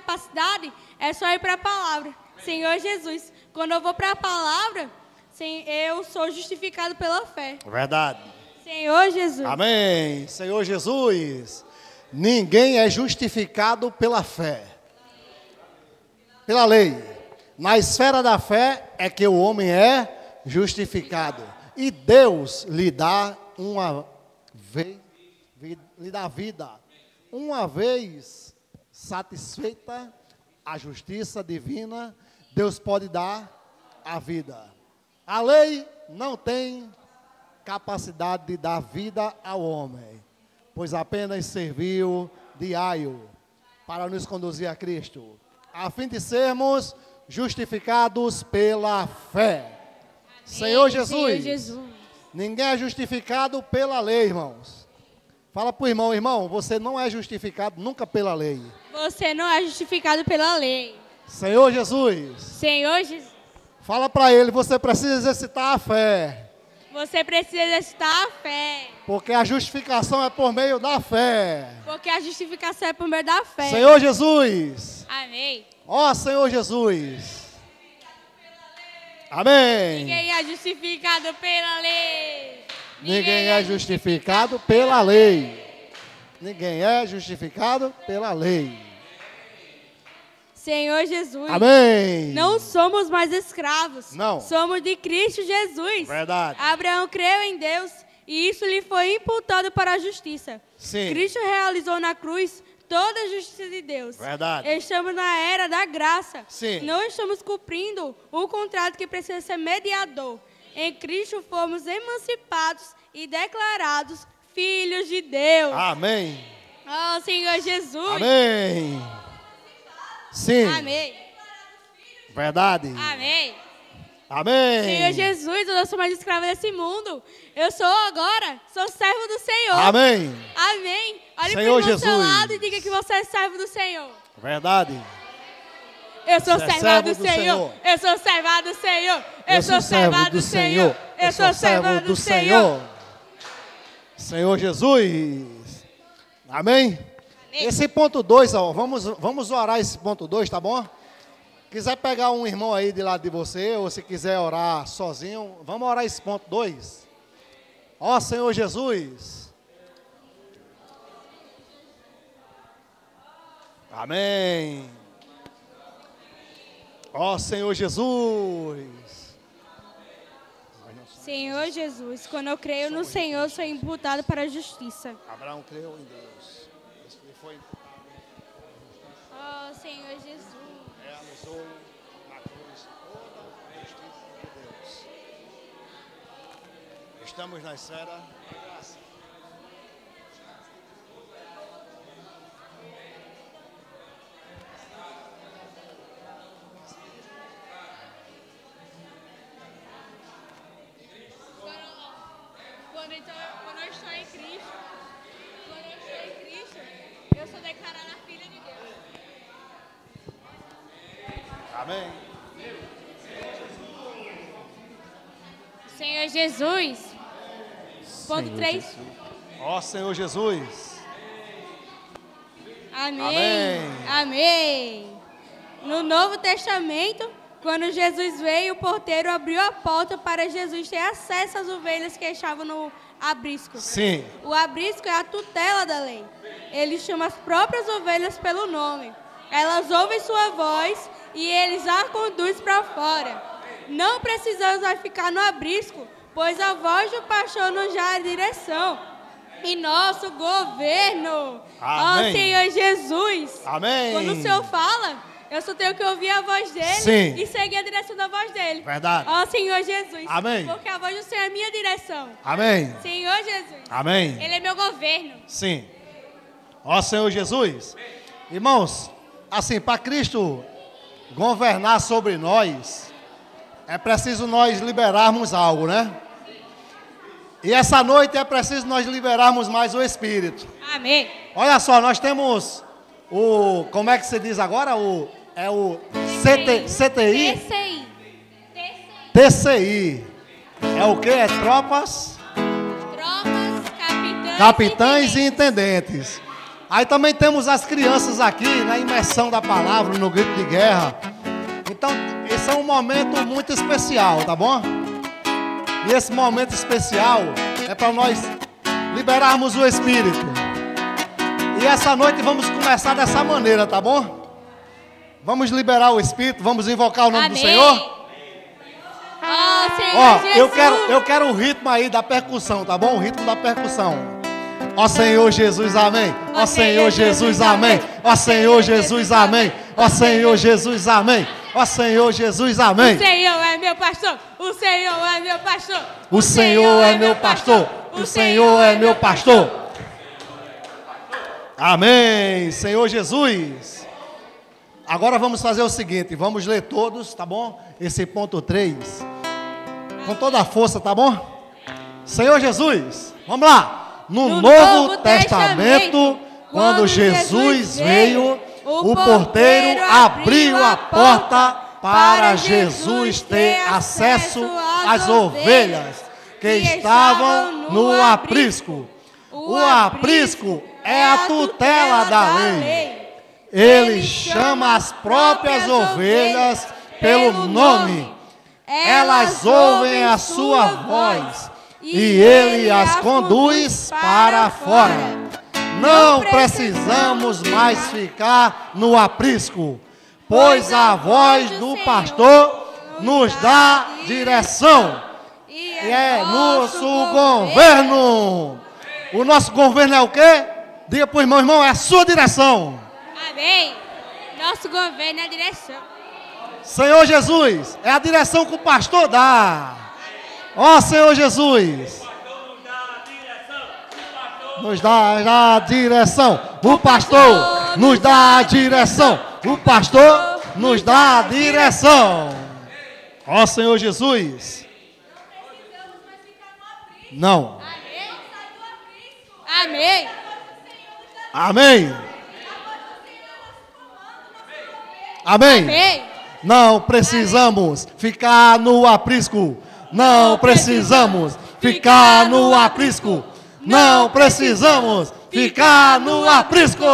capacidade, é só ir para a palavra. Senhor Jesus, quando eu vou para a palavra, eu sou justificado pela fé. Verdade. Senhor Jesus. Amém. Senhor Jesus. Ninguém é justificado pela fé, pela lei. Na esfera da fé é que o homem é justificado. E Deus lhe dá vida. Uma vez satisfeita a justiça divina, Deus pode dar a vida. A lei não tem capacidade de dar vida ao homem, pois apenas serviu de aio para nos conduzir a Cristo, a fim de sermos justificados pela fé. Amém. Senhor Jesus, ninguém é justificado pela lei, irmãos. Fala para o irmão, irmão, você não é justificado nunca pela lei. Você não é justificado pela lei. Senhor Jesus. Senhor Jesus. Fala para ele, você precisa exercitar a fé. Você precisa exercitar a fé. Porque a justificação é por meio da fé. Porque a justificação é por meio da fé. Senhor Jesus. Amém. Ó Senhor Jesus. Amém. Ninguém é justificado pela lei. Ninguém é justificado pela lei. Ninguém é justificado pela lei. Senhor Jesus. Amém. Não somos mais escravos. Não. Somos de Cristo Jesus. Verdade. Abraão creu em Deus e isso lhe foi imputado para a justiça. Sim. Cristo realizou na cruz toda a justiça de Deus. Verdade. Estamos na era da graça. Sim. Não estamos cumprindo o contrato que precisa ser mediador. Em Cristo fomos emancipados e declarados filhos de Deus. Amém. Oh, Senhor Jesus. Amém. Sim. Amém. Verdade. Amém. Amém. Senhor Jesus, eu não sou mais escravo desse mundo. Eu sou agora, sou servo do Senhor. Amém. Amém. Olhe para o seu lado e diga que você é servo do Senhor. Verdade. Eu sou serva do Senhor. Eu sou serva do Senhor. Eu sou serva do Senhor. Eu sou serva do Senhor. Senhor Jesus. Amém? Esse ponto 2, vamos orar esse ponto 2, tá bom? Quiser pegar um irmão aí de lado de você, ou se quiser orar sozinho, vamos orar esse ponto 2. Ó Senhor Jesus. Amém. Ó Senhor Jesus. Senhor Jesus, quando eu creio no Senhor, sou imputado para a justiça. Abraão creu em Deus. Ele foi imputado. Ó Senhor Jesus. Realizou na cruz toda a justiça de Deus. Estamos na esfera da graça. Quando eu estou em Cristo, eu sou declarada filha de Deus. Amém. Senhor Jesus. Ponto 3. Ó Senhor Jesus. Amém. Amém. Amém. No Novo Testamento, quando Jesus veio, o porteiro abriu a porta para Jesus ter acesso às ovelhas que estavam no aprisco. Sim. O aprisco é a tutela da lei. Ele chama as próprias ovelhas pelo nome. Elas ouvem sua voz e eles a conduzem para fora. Não precisamos mais ficar no aprisco, pois a voz do pastor nos dá a direção. E nosso governo. Amém. Ó Senhor Jesus. Amém. Quando o Senhor fala, eu só tenho que ouvir a voz dele. Sim. E seguir a direção da voz dele. Verdade. Ó Senhor Jesus. Amém. Porque a voz do Senhor é a minha direção. Amém. Senhor Jesus. Amém. Ele é meu governo. Sim. Ó Senhor Jesus. Irmãos, assim, para Cristo governar sobre nós, é preciso nós liberarmos algo, né? E essa noite é preciso nós liberarmos mais o Espírito. Amém. Olha só, nós temos o, como é que se diz agora? É o CTI? TCI. TCI. É o que? É tropas, Tropas, capitães capitães e intendentes. Aí também temos as crianças aqui na imersão da palavra, no grito de guerra. Então, esse é um momento muito especial, tá bom? E esse momento especial é para nós liberarmos o Espírito. E essa noite vamos começar dessa maneira, tá bom? Vamos liberar o Espírito, vamos invocar o nome do Senhor. Ó, eu quero o ritmo aí da percussão, tá bom? O ritmo da percussão. Ó Senhor Jesus, amém. Ó Senhor Jesus, amém. Ó Senhor Jesus, amém. Ó Senhor Jesus, amém. Ó Senhor Jesus, amém. O Senhor é meu pastor. O Senhor é meu pastor. O Senhor é meu pastor. O Senhor é meu pastor. Amém. Senhor Jesus. Agora vamos fazer o seguinte. Vamos ler todos, tá bom? Esse ponto 3. Com toda a força, tá bom? Senhor Jesus. Vamos lá. No Novo Testamento, quando Jesus veio, o porteiro abriu a porta para Jesus ter acesso às ovelhas que estavam no aprisco. O aprisco é a tutela da lei. Ele chama as próprias ovelhas pelo nome. Elas ouvem a sua voz. E ele as conduz para fora. Não precisamos mais ficar no aprisco, pois a voz do pastor nos dá direção. E é nosso governo. O nosso governo é o quê? Diga para o irmão, irmão, é a sua direção. Amém. Nosso governo é a direção. Senhor Jesus, é a direção que o pastor dá. Ó Senhor Jesus, nos dá a direção. O pastor nos dá a direção. O pastor nos dá a direção. Ó Senhor Jesus. Não. Amém. Amém. Amém. Amém. Não precisamos ficar no aprisco. Não precisamos ficar no aprisco. Não precisamos ficar no aprisco.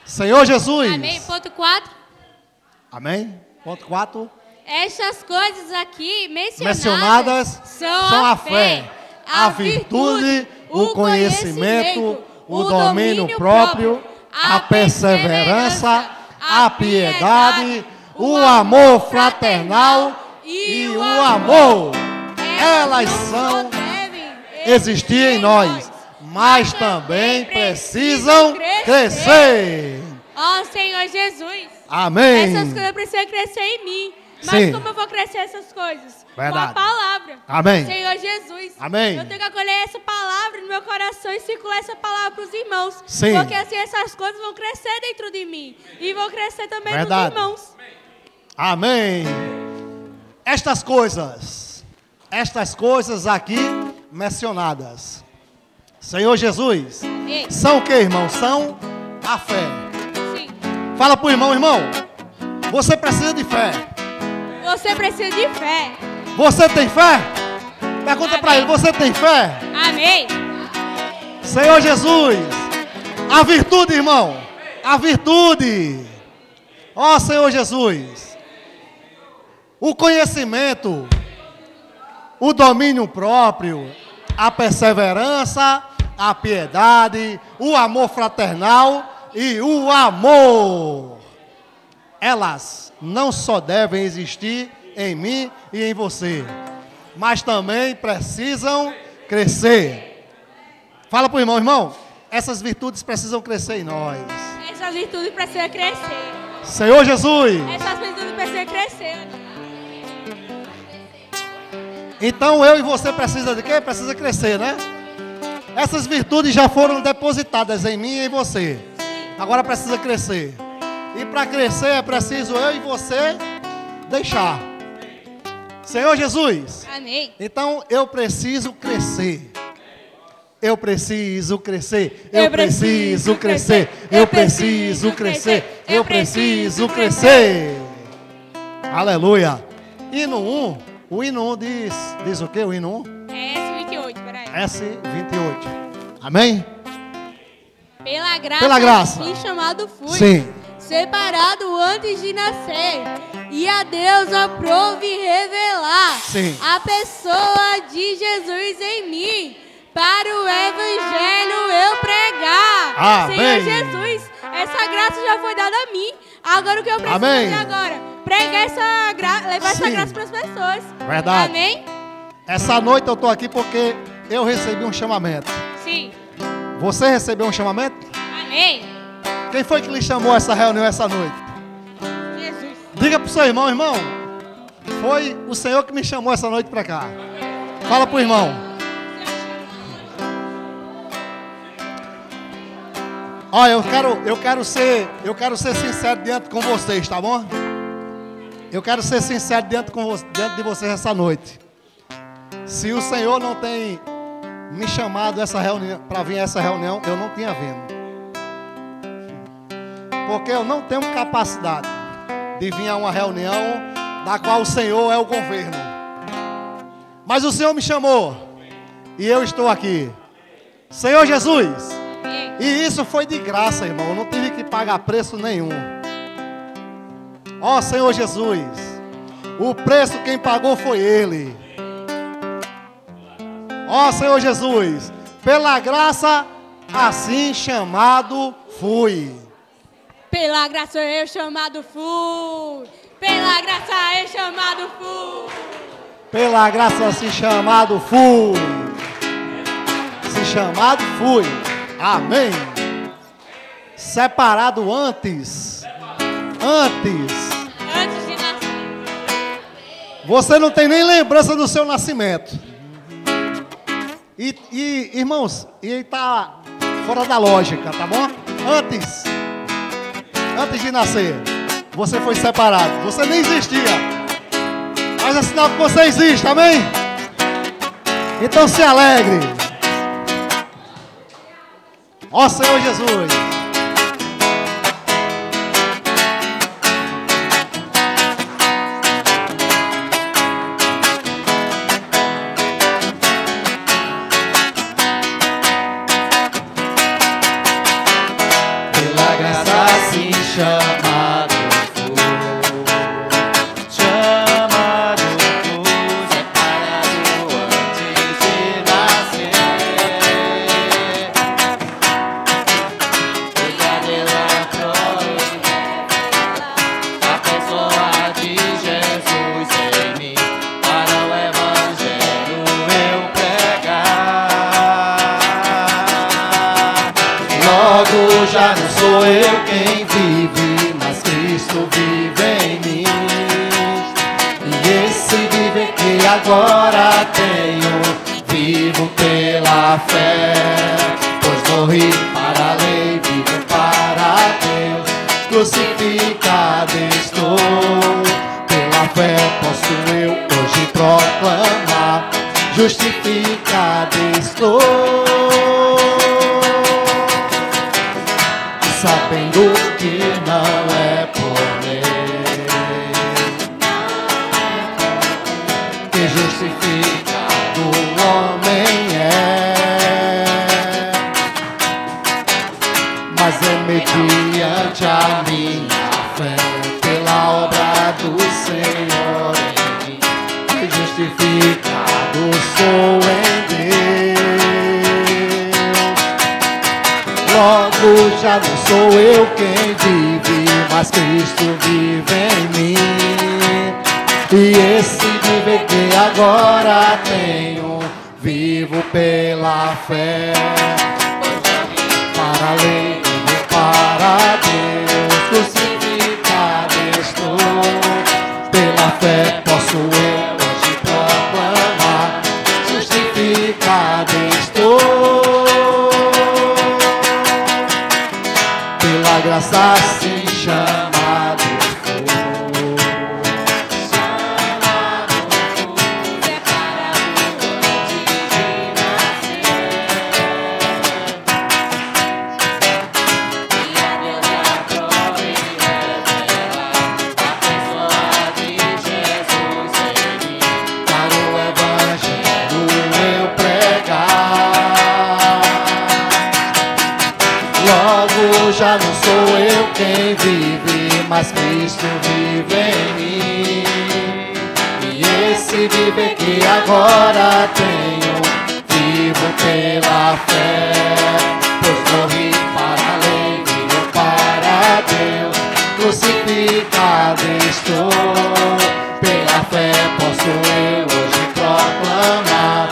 Senhor Jesus. Amém. Ponto 4. Amém. Ponto 4. Estas coisas aqui mencionadas são a fé, a virtude, o conhecimento, o domínio próprio, a perseverança, a piedade, o amor fraternal e o amor. Elas são existir em nós, mas também precisam crescer. Ó Senhor Jesus. Amém. Essas coisas precisam crescer em mim. Mas Sim. como eu vou crescer essas coisas? Verdade. Com a palavra. Amém. Senhor Jesus. Amém. Eu tenho que acolher essa palavra no meu coração e circular essa palavra para os irmãos. Sim. Porque assim essas coisas vão crescer dentro de mim. E vão crescer também Verdade. nos irmãos. Amém. Estas coisas aqui mencionadas, Senhor Jesus, Amém. são o que, irmão? São a fé. Sim. Fala para o irmão, irmão, você precisa de fé. Você precisa de fé. Você tem fé? Pergunta para ele, você tem fé? Amém. Senhor Jesus, a virtude, irmão, a virtude. Ó Senhor Jesus, o conhecimento, o domínio próprio, a perseverança, a piedade, o amor fraternal e o amor. Elas não só devem existir em mim e em você, mas também precisam crescer. Fala para o irmão, irmão, essas virtudes precisam crescer em nós. Essas virtudes precisam crescer. Senhor Jesus. Essas virtudes precisam crescer. Então eu e você precisa de quê? Precisa crescer, né? Essas virtudes já foram depositadas em mim e em você. Agora precisa crescer. E para crescer é preciso eu e você deixar. Senhor Jesus. Amém. Então eu preciso crescer. Eu preciso crescer. Eu preciso crescer. Eu preciso crescer. Eu preciso crescer. Aleluia. Hino 1. O hino 1 diz o quê? O hino 1? É S28, peraí. S28. Amém? Pela graça. Fui chamado fui. Sim. Separado antes de nascer. E a Deus aprove revelar. Sim. A pessoa de Jesus em mim. Para o Evangelho eu pregar. Amém. Senhor Jesus, essa graça já foi dada a mim. Agora o que eu preciso Amém. fazer agora? Pregar essa graça, levar essa graça para as pessoas. Verdade. Amém? Essa noite eu estou aqui porque eu recebi um chamamento. Sim. Você recebeu um chamamento? Amém. Quem foi que lhe chamou a essa reunião essa noite? Jesus. Diga para o seu irmão, irmão. Foi o Senhor que me chamou essa noite para cá. Fala para o irmão. Olha, eu quero ser sincero diante com vocês, tá bom? Eu quero ser sincero diante de vocês essa noite. Se o Senhor não tem me chamado para vir a essa reunião, eu não tinha vindo. Porque eu não tenho capacidade de vir a uma reunião da qual o Senhor é o governo. Mas o Senhor me chamou e eu estou aqui. Senhor Jesus. E isso foi de graça, irmão. Eu não tive que pagar preço nenhum. Ó Senhor Jesus, o preço quem pagou foi Ele. Ó Senhor Jesus, pela graça assim chamado fui. Pela graça eu chamado fui. Pela graça eu chamado fui. Pela graça assim chamado fui. Se chamado fui. Amém. Separado antes de nascer. Você não tem nem lembrança do seu nascimento. E irmãos, e está fora da lógica, tá bom? Antes de nascer, você foi separado. Você nem existia. Mas é sinal que você existe, amém? Então se alegre. Ó Senhor Jesus. Pela graça assim chamado fui, separado antes de nascer. A pessoa de Jesus em mim, para o Evangelho eu pregar. Logo já não sou eu quem vive, mas Cristo vive em mim. E esse viver que agora tenho, vivo pela fé. Pois morri para a lei, vivo para Deus. Crucificado estou, pela fé posso eu hoje proclamar. Justificado estou, sabendo que não é por lei que justificado o homem é, mas é mediante a minha fé, pela obra do Senhor em mim, que justificado sou em Deus. Logo já não sou eu quem vive, mas Cristo vive em mim. E esse viver que agora tenho, vivo pela fé. Para a lei, vivo para Deus. Crucificado estou, pela fé posso eu hoje proclamar. Justificado estou, pela graça assim chamado fui. quem vive, mas Cristo vive em mim. E esse viver que agora tenho, vivo pela fé. Pois morri para a lei, vivo para Deus. Crucificado estou, pela fé posso eu hoje proclamar.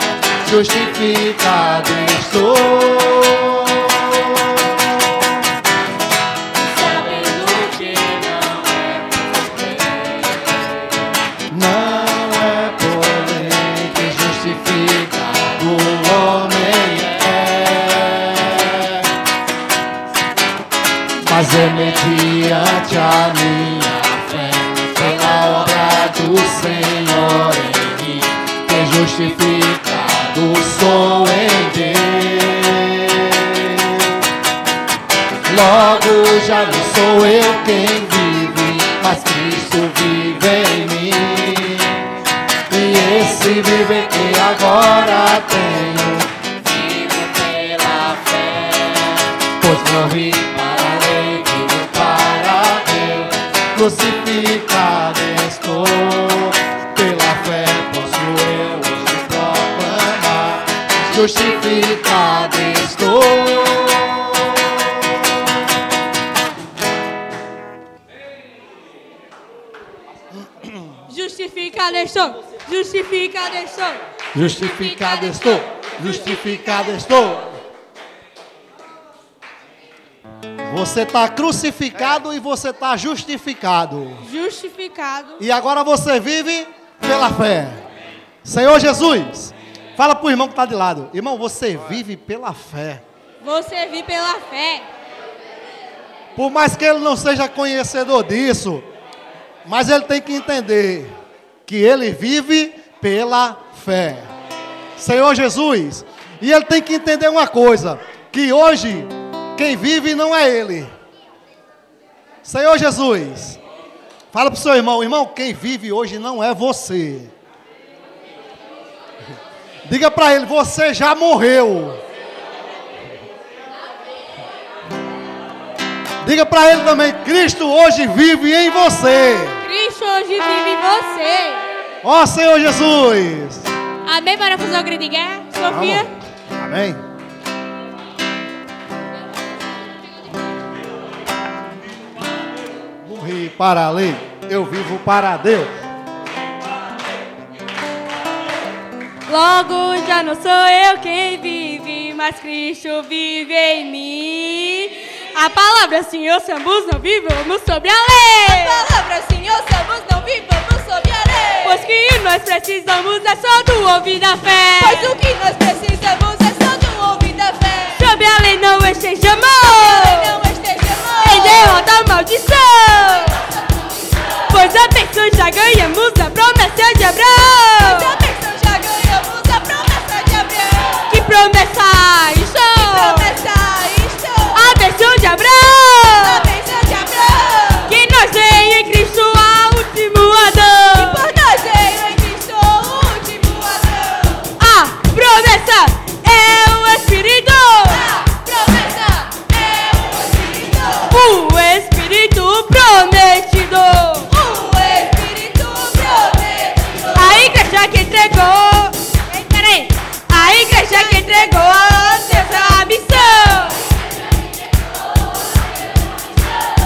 Justificado estou. Mas é mediante a minha fé, pela obra do Senhor em mim, que justificado sou em Deus. Logo já não sou eu quem vive, mas Cristo vive em mim. E esse viver que agora tenho, vivo pela fé. Pois morri crucificado estou, pela fé posso eu hoje proclamar. Justificado estou. Justificado estou, justificado estou. Justificado estou, justificado estou. Você está crucificado e você está justificado. Justificado. E agora você vive pela fé. Senhor Jesus, fala para o irmão que está de lado. Irmão, você vive pela fé. Você vive pela fé. Por mais que ele não seja conhecedor disso, mas ele tem que entender que ele vive pela fé. Senhor Jesus, e ele tem que entender uma coisa, que hoje quem vive não é ele. Senhor Jesus, fala para o seu irmão, irmão, quem vive hoje não é você. Diga para ele, você já morreu. Diga para ele também, Cristo hoje vive em você. Cristo hoje vive em você. Ó Senhor Jesus. Amém, para fazer o grito de guerra, Sofia. Vamos. Amém. Morri para a lei, eu vivo para Deus. Logo já não sou eu quem vive, mas Cristo vive em mim. A palavra Senhor somos não vivamos sobre a lei. A palavra Senhor somos não vivamos sobre a lei. Pois que nós precisamos é só do ouvir da fé. Pois o que nós precisamos é só do ouvir da fé. Sobre a lei não estejamos, Não estejamos em derrota a maldição. Pois a bênção já ganhamos a promessa de Abraão. Pois a bênção já ganhamos a promessa de Abraão. Que promessa isto? Que promessa isto? A bênção de Abraão. A bênção de Abraão. Que nós veio em Cristo a último Adão. E por nós veio em Cristo o último Adão. A promessa é o Espírito. A promessa é o Espírito. O Espírito prometido. O Espírito prometido. A igreja que entregou. Peraí. A igreja que entregou a Deus a missão.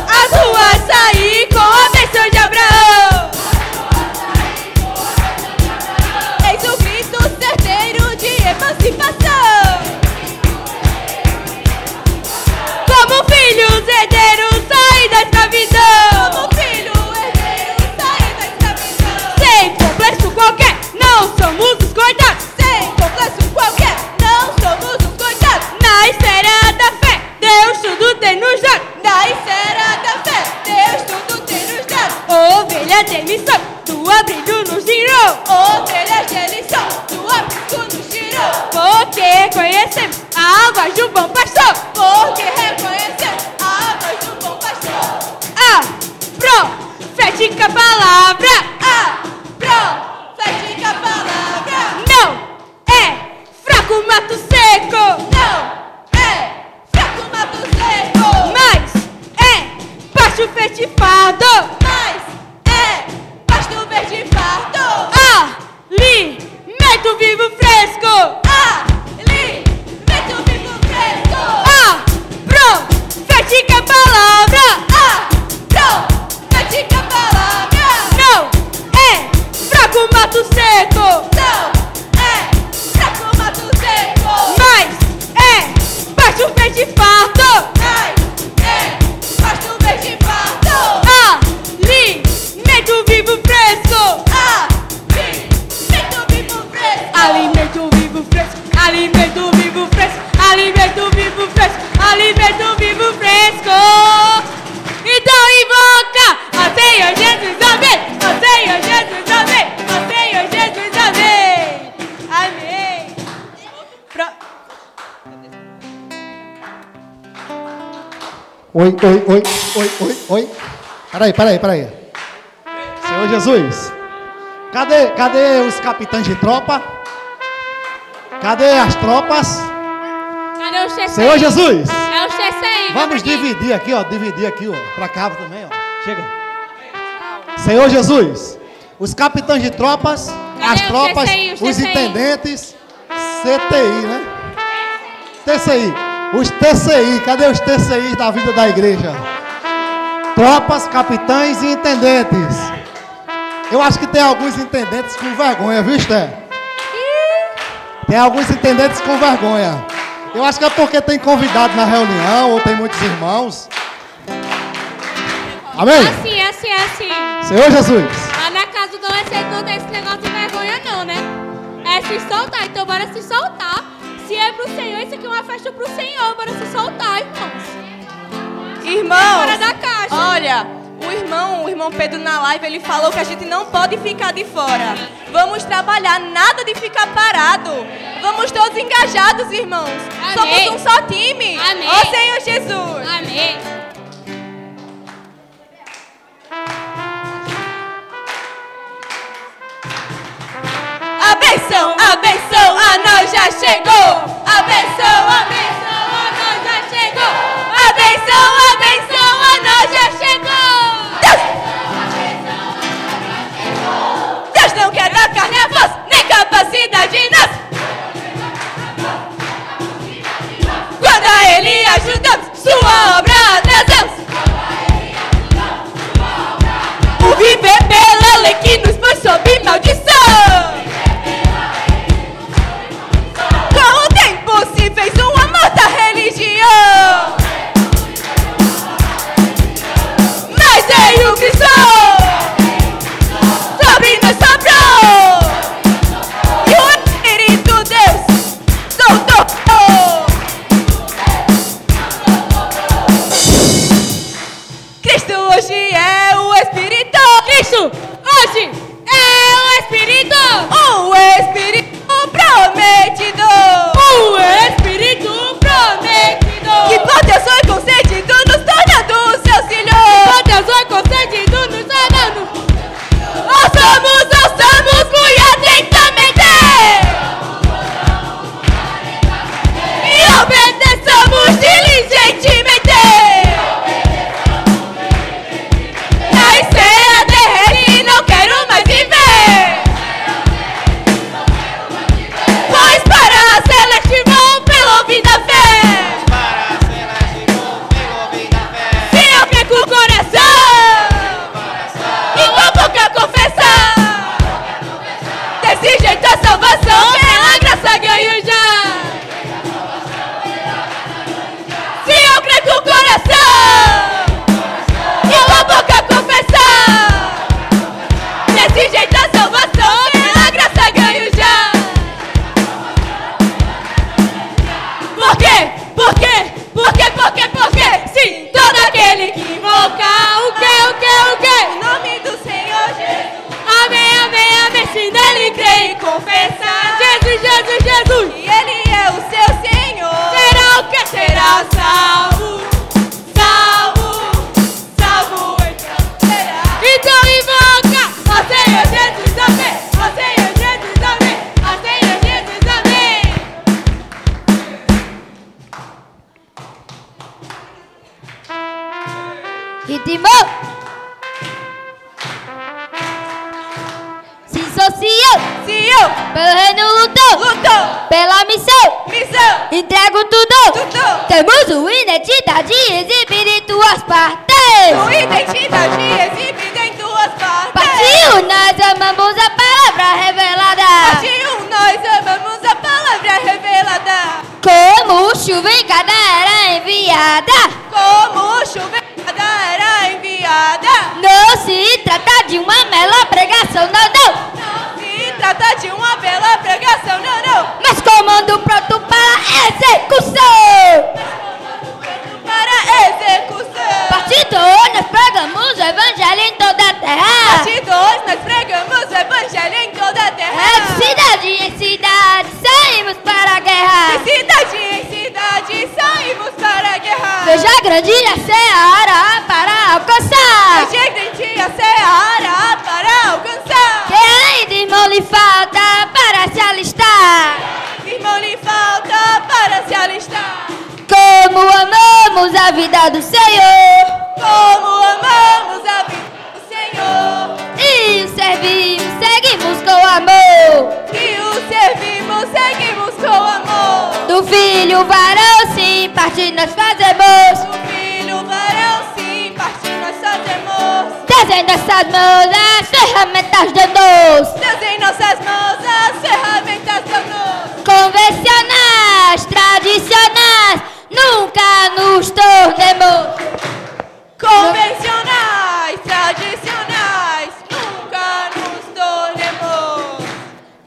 A rua sair com a bênção de Abraão. Eis o grito certeiro de emancipação. Como filhos herdeiros sair da escravidão. Como filho herdeiro sair da escravidão. Sem complexo qualquer, não somos os coitados. Sem complexo qualquer, não somos os coitados. Na esfera da fé, Deus tudo tem nos dado. Na esfera da fé, Deus tudo tem nos dado. Ovelha de missão, tua brilho nos tirou. Ovelhas de lição, tua brilho nos tirou. Porque conhecemos a voz do bom pastor. Porque reconhecemos a voz do bom pastor. A profética palavra A profética palavra não é fraco mato seco, não é fraco mato seco, mas é baixo fardo. Mas é pasto verde farto. Alimento vivo fresco. Alimento vivo fresco. Profética palavra. Profética palavra. Não é fraco mato seco. Não é fraco mato seco. Mas é pasto verde farto. Mas é pasto verde farto. Alimento vivo fresco. Alimento vivo fresco. Alimento vivo fresco. Alimento vivo fresco. Alimento vivo fresco. Alimento vivo fresco. Então invoca ao Senhor Jesus, amém. Ao Senhor Jesus, amém. Ao Senhor Jesus, amém. Amém. Oi. Peraí. Senhor Jesus, cadê os capitães de tropa? Cadê as tropas? Cadê o CCI? Senhor Jesus, É o CCI. vamos dividir aqui, ó. Pra cá também, ó. Chega. Senhor Jesus, os capitães de tropas, Cadê as o tropas, CCI, o os CCI? intendentes, CTI, né? TCI. Os TCI, cadê os TCI da vida da igreja? Tropas, capitães e intendentes. Eu acho que tem alguns intendentes com vergonha, viu, Esther? Tem alguns intendentes com vergonha. Eu acho que é porque tem convidado na reunião ou tem muitos irmãos. Amém? Assim. Senhor Jesus. Lá na casa do adolescente não tem esse negócio de vergonha não, né? É se soltar, então bora se soltar. Se é pro Senhor, isso aqui é uma festa pro Senhor, bora se soltar, irmãos. Irmãos, Fora da caixa. olha, o irmão Pedro na live, ele falou que a gente não pode ficar de fora. Vamos trabalhar, nada de ficar parado. Vamos todos engajados, irmãos. Amém. Somos um só time. Amém. Ó Senhor Jesus. Amém. A benção, a nós já chegou. A benção, a nós já chegou. A benção, a nós já chegou. Deus não quer dar carne à força, nem capacidade nas. Quando a Ele ajudamos, sua obra atrasamos. O viver pela lei que nos põe sob maldição. Com o tempo se fez uma morta religião. Mas veio Cristo, sobre nós sobrou. E o Espírito Deus soltou. Cristo hoje é o Espírito. Cristo, hoje é o Espírito. O Espírito prometido. O Espírito prometido. Que por Deus foi concedido, nos tornando o seu filho. Por Deus foi concedido, nos tornando. Ouçamos muito atentamente. E obedeçamos diligentemente. A espera derrete e não quero mais viver. Pelo reino lutou. Pela missão. Entrego tudo. Temos uma identidade exibida em tuas partes. Partiu, nós amamos a palavra revelada. Como chuva em cada era enviada. Não se trata de uma bela pregação, não. Mas comando pronto para execução. Parte 2, nós pregamos o evangelho em toda a terra. É de cidade em cidade, saímos para a guerra. Veja a grande a seara para alcançar. Que ainda irmão lhe falta para se alistar. Como amamos a vida do Senhor. E o servimos, seguimos com amor. Do filho varão sim, parte nós fazemos. Traz em nossas mãos as ferramentas de Deus. Convencionais, tradicionais, nunca nos tornemos.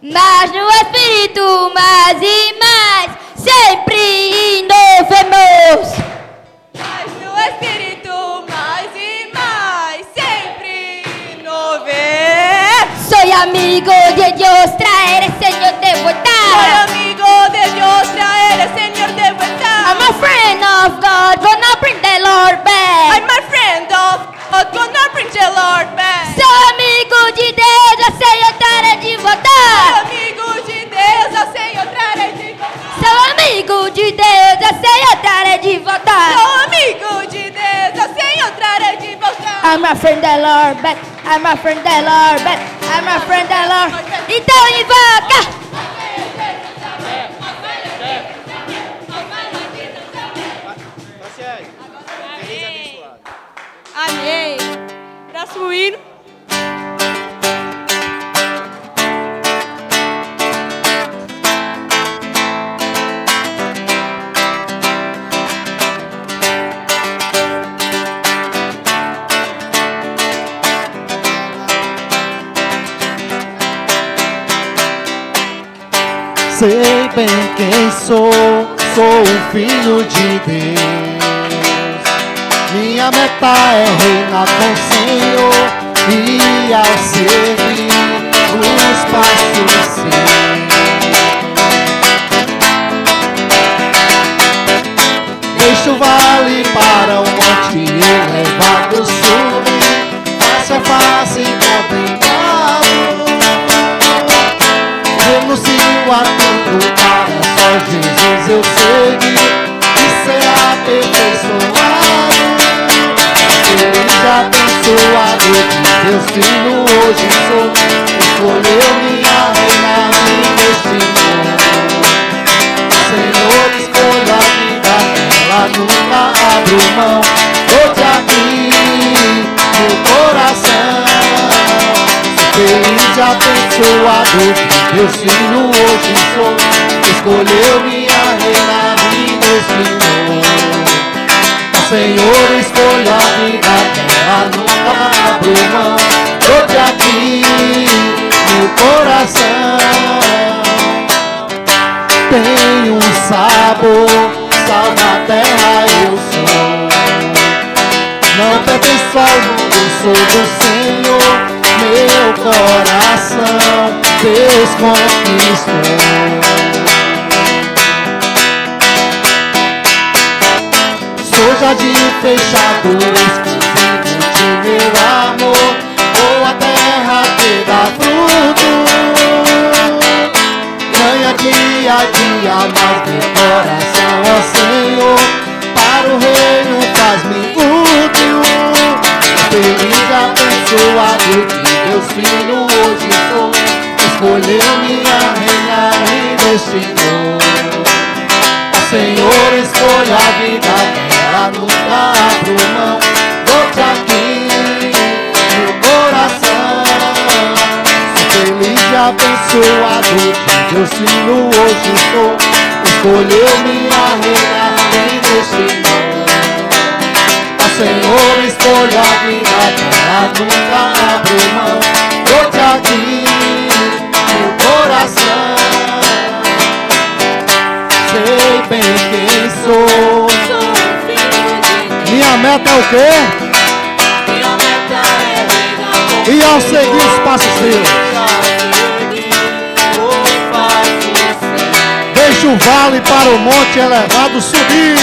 Mas no Espírito mais e mais, sempre inovemos. Soy amigo de Dios, traeré Señor de vuelta. I'm a friend of God, gonna bring the Lord back. Sou amigo de Deus, eu sei eu trarei de volta. Sou amigo de Deus, eu sei eu trarei de volta. I'm a friend the Lord back. I'm a friend the Lord back. I'm a friend the Lord. Então invoca. Amém. Próximo hino. Sei bem quem sou o filho de Deus. Minha meta é reinar com o Senhor e ao servir os passos seus. Deixo o vale para o monte elevado subir, face a face contemplado. Renuncio a tudo para só Jesus eu seguir e ser aperfeiçoado. Feliz, abençoado de Deus, filho hoje sou. Escolheu minha reina, me destinou. Senhor, escolha a vida dela, nunca abro mão. Vou te abrir meu coração. Feliz, abençoado de Deus, filho hoje sou. Escolheu minha reina, me destinou. Senhor, escolha a vida dela, nunca abro mão. Tô-te aqui, meu coração. Tem um sabor, sal na terra eu sou. Não pertenço ao mundo, sou do Senhor. Meu coração Deus conquistou. Sou jardim fechado, exclusivo de meu amor. Ou a terra que dá fruto, ganha dia a dia mais meu coração, ó Senhor. Para o reino faz-me útil. Feliz, abençoado de Deus, filho hoje sou. escolheu-me a reinar e destinou. Ó Senhor, escolha a vida dela, nunca abro mão. Dou-te aqui meu coração. Sou feliz e abençoado de Deus, filho, hoje sou. Escolheu-me a reinar e destinou. Ó Senhor, escolha a vida dela, nunca abro mão. Dou-te aqui meu coração. Sei bem quem sou. Minha meta é o quê? Minha meta é E ao seguir os passos seus, deixa o vale para o monte elevado subir.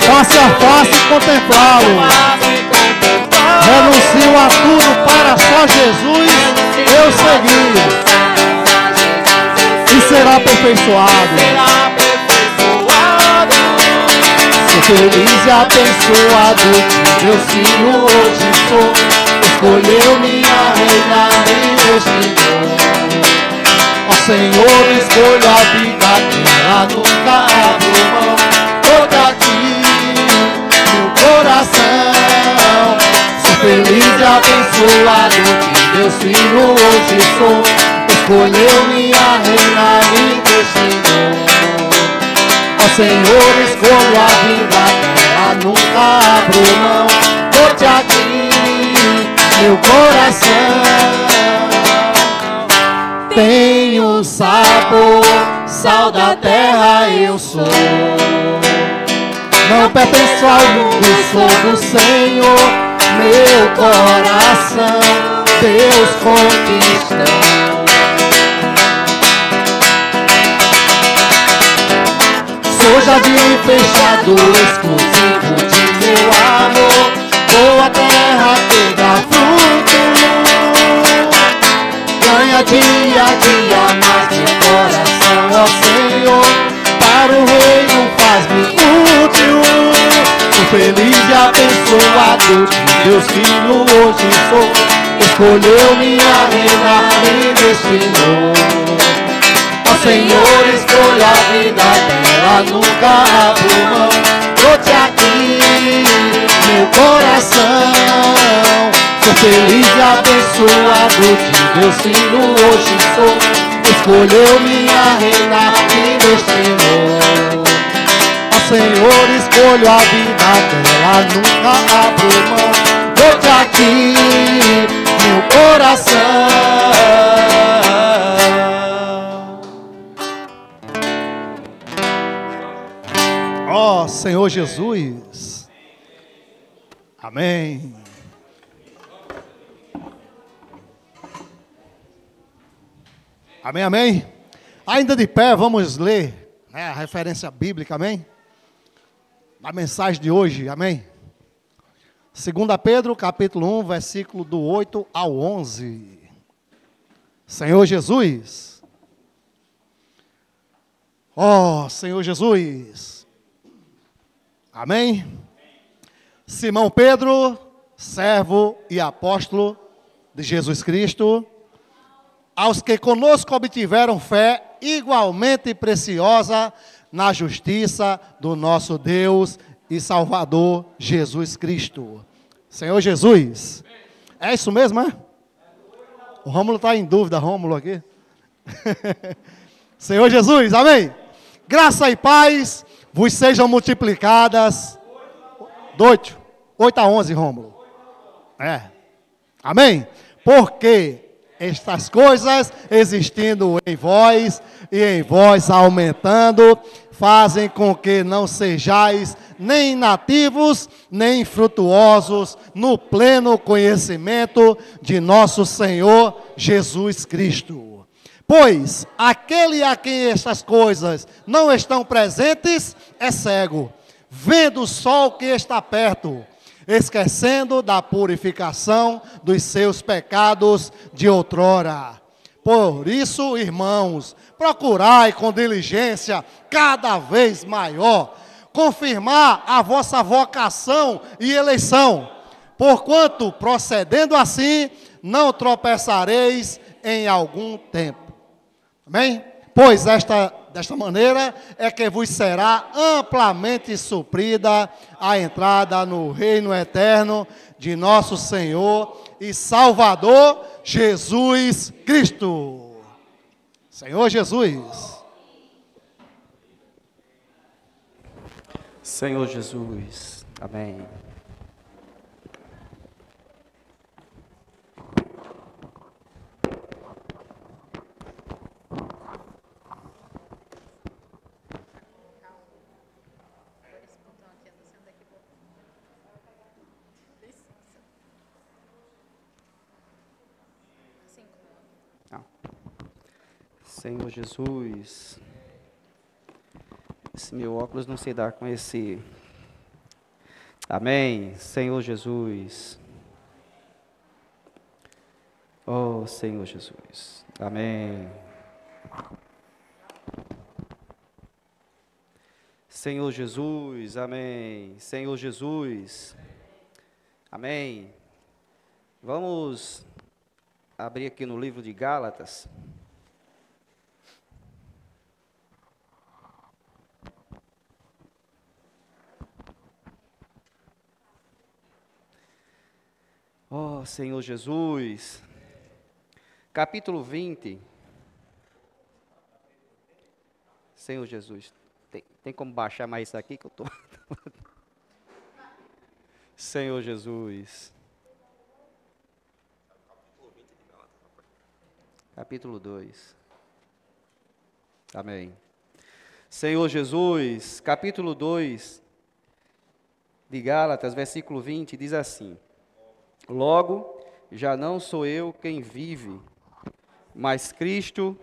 Face a face contemplá-lo. Renuncio a tudo para só Jesus eu seguir. E será aperfeiçoado. Sou feliz e abençoado de Deus, filho, hoje sou. Escolheu-me a reinar e destinou. Ó Senhor, escolho a vida dela, nunca abro mão. Dou-te aqui meu coração. Sou feliz e abençoado de Deus, filho, hoje sou. Escolheu-me a reinar e destinou. Ó Senhor, escolho a vida dela, nunca abro mão. Dou-te aqui meu coração. Tenho sabor, sal da terra eu sou. Não pertenço ao mundo, sou do Senhor. Meu coração Deus conquistou. Sou jardim fechado, exclusivo de meu amor. Boa terra pegar fruto, ganha dia a dia mais de coração, ó Senhor. Para o reino faz-me útil. Sou feliz e abençoado de Deus, filho, hoje sou. Escolheu-me a reinar e destinou. Ó Senhor, escolha a vida dela, nunca abro mão. Dou-te aqui meu coração. Sou feliz e abençoado de Deus, filho, hoje sou. Escolheu-me a reinar e destinou. Ó Senhor, escolho a vida dela, nunca abro mão. Dou-te aqui meu coração. Ó Senhor Jesus. Amém. Amém, amém. Ainda de pé, vamos ler, né, a referência bíblica, amém? A mensagem de hoje, amém? 2 Pedro, capítulo 1, versículo do 8 ao 11. Senhor Jesus. Ó Senhor Jesus. Amém? Simão Pedro, servo e apóstolo de Jesus Cristo, aos que conosco obtiveram fé igualmente preciosa na justiça do nosso Deus e Salvador Jesus Cristo. Senhor Jesus, é isso mesmo, é? O Rômulo está em dúvida, Rômulo aqui. Senhor Jesus, amém? Graça e paz vos sejam multiplicadas. 8 a 11, Rômulo. É. Amém? Porque estas coisas, existindo em vós e em vós aumentando, fazem com que não sejais nem nativos, nem frutuosos no pleno conhecimento de nosso Senhor Jesus Cristo. Pois aquele a quem estas coisas não estão presentes é cego, vendo só o que está perto, esquecendo da purificação dos seus pecados de outrora. Por isso, irmãos, procurai com diligência cada vez maior confirmar a vossa vocação e eleição, Porquanto, procedendo assim, não tropeçareis em algum tempo. Amém? Pois desta maneira é que vos será amplamente suprida a entrada no reino eterno de nosso Senhor e Salvador Jesus Cristo. Senhor Jesus. Senhor Jesus. Amém. Senhor Jesus, esse meu óculos não se dá com esse. Amém. Senhor Jesus. Oh, Senhor Jesus. Amém. Senhor Jesus. Amém. Senhor Jesus. Amém. Vamos abrir aqui no livro de Gálatas. Oh, Senhor Jesus, capítulo 20. Senhor Jesus, tem como baixar mais isso aqui que eu estou... Senhor Jesus. Capítulo 2. Amém. Senhor Jesus, capítulo 2 de Gálatas, versículo 20, diz assim: Logo, já não sou eu quem vive, mas Cristo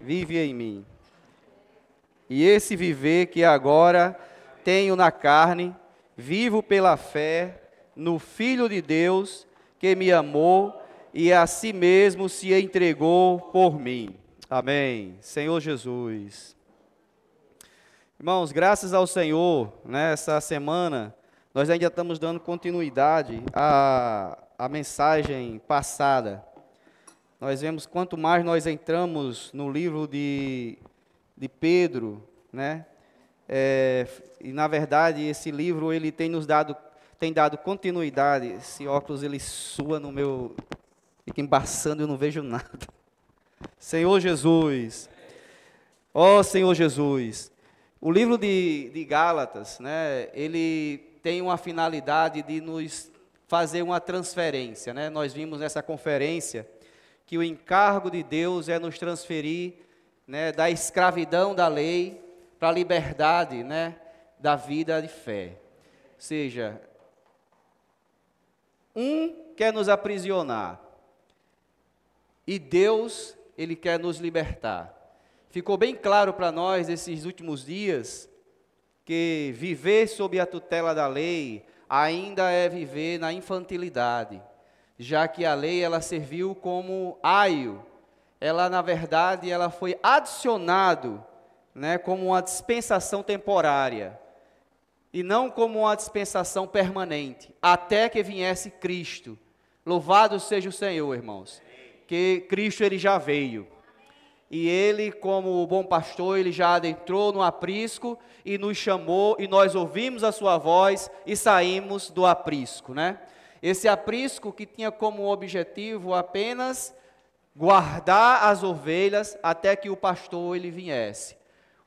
vive em mim. E esse viver que agora tenho na carne, vivo pela fé no Filho de Deus, que me amou e a si mesmo se entregou por mim. Amém. Senhor Jesus. Irmãos, graças ao Senhor, nessa semana, nós ainda estamos dando continuidade à mensagem passada. Nós vemos quanto mais nós entramos no livro de Pedro, né? E na verdade esse livro ele tem dado continuidade. Esse óculos ele sua no meu, fica embaçando e eu não vejo nada. Senhor Jesus, ó Senhor Jesus, o livro de Gálatas, né? Ele tem uma finalidade de nos fazer uma transferência, né? Nós vimos nessa conferência que o encargo de Deus é nos transferir, né, da escravidão da lei para a liberdade, né, da vida de fé. Ou seja, quer nos aprisionar e Deus, Ele quer nos libertar. Ficou bem claro para nós esses últimos dias que viver sob a tutela da lei ainda é viver na infantilidade, já que a lei ela serviu como aio, ela na verdade ela foi adicionado, né, como uma dispensação temporária e não como uma dispensação permanente, até que viesse Cristo. Louvado seja o Senhor, irmãos, que Cristo ele já veio. E Ele, como o bom pastor, Ele já adentrou no aprisco e nos chamou, e nós ouvimos a sua voz e saímos do aprisco, né? Esse aprisco que tinha como objetivo apenas guardar as ovelhas até que o pastor ele viesse.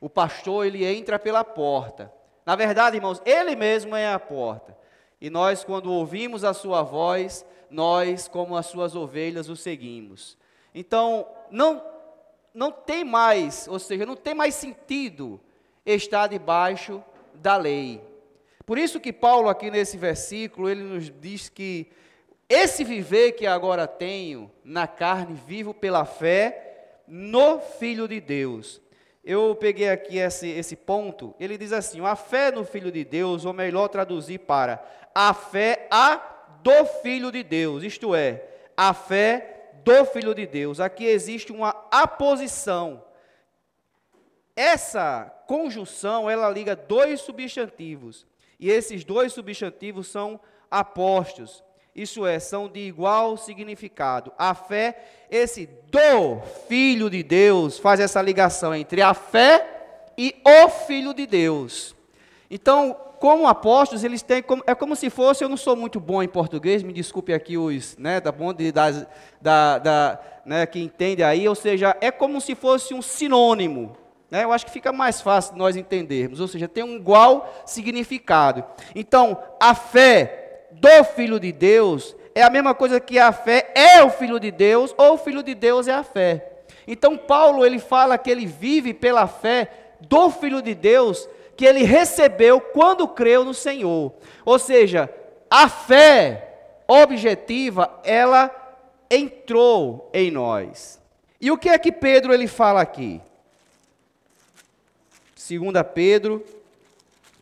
O pastor ele entra pela porta. Na verdade, irmãos, Ele mesmo é a porta. E nós, quando ouvimos a sua voz, nós, como as suas ovelhas, o seguimos. Então, não tem mais, ou seja, não tem mais sentido estar debaixo da lei. Por isso que Paulo aqui nesse versículo, ele nos diz que esse viver que agora tenho na carne, vivo pela fé no Filho de Deus. Eu peguei aqui esse ponto, ele diz assim, a fé no Filho de Deus, ou melhor traduzir para, a fé do Filho de Deus, isto é, a fé do Filho de Deus. Aqui existe uma aposição. Essa conjunção, ela liga dois substantivos. E esses dois substantivos são apostos. isso é, são de igual significado. A fé, esse do Filho de Deus, faz essa ligação entre a fé e o Filho de Deus. Então, como apóstolos, eles têm, é como se fosse, eu não sou muito bom em português, me desculpe aqui os, né, tá bom, né, que entende aí, ou seja, é como se fosse um sinônimo, né, eu acho que fica mais fácil nós entendermos, ou seja, tem um igual significado. Então, a fé do Filho de Deus é a mesma coisa que a fé é o Filho de Deus, ou o Filho de Deus é a fé. Então, Paulo, ele fala que ele vive pela fé do Filho de Deus, que ele recebeu quando creu no Senhor. Ou seja, a fé objetiva, ela entrou em nós. E o que é que Pedro ele fala aqui? 2 Pedro,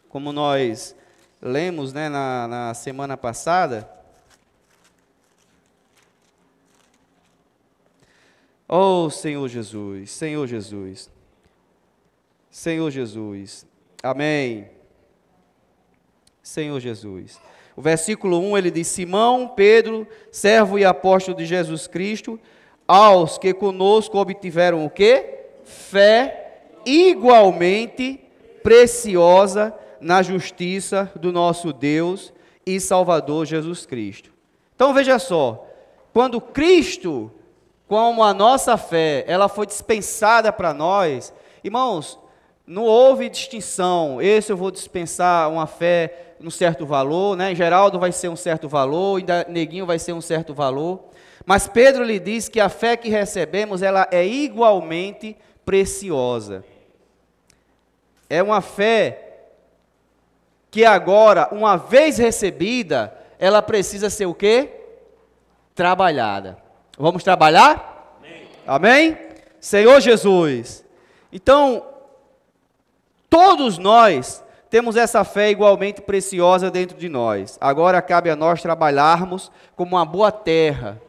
como nós lemos, né, na semana passada. Oh, Senhor Jesus, Senhor Jesus, Senhor Jesus. Amém. Senhor Jesus. O versículo 1, ele diz: Simão, Pedro, servo e apóstolo de Jesus Cristo, aos que conosco obtiveram o quê? Fé igualmente preciosa na justiça do nosso Deus e Salvador Jesus Cristo. Então veja só, quando Cristo, como a nossa fé, ela foi dispensada para nós, irmãos, não houve distinção, esse eu vou dispensar uma fé num certo valor, né? Geraldo vai ser um certo valor, ainda Neguinho vai ser um certo valor, mas Pedro lhe diz que a fé que recebemos, ela é igualmente preciosa. É uma fé que agora, uma vez recebida, ela precisa ser o quê? Trabalhada. Vamos trabalhar? Amém? Amém? Senhor Jesus. Então, todos nós temos essa fé igualmente preciosa dentro de nós. Agora cabe a nós trabalharmos como uma boa terra,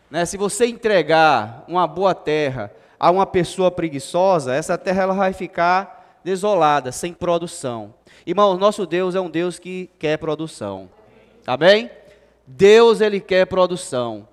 né? Se você entregar uma boa terra a uma pessoa preguiçosa, essa terra ela vai ficar desolada, sem produção. Irmãos, nosso Deus é um Deus que quer produção. Amém? Deus, ele quer produção.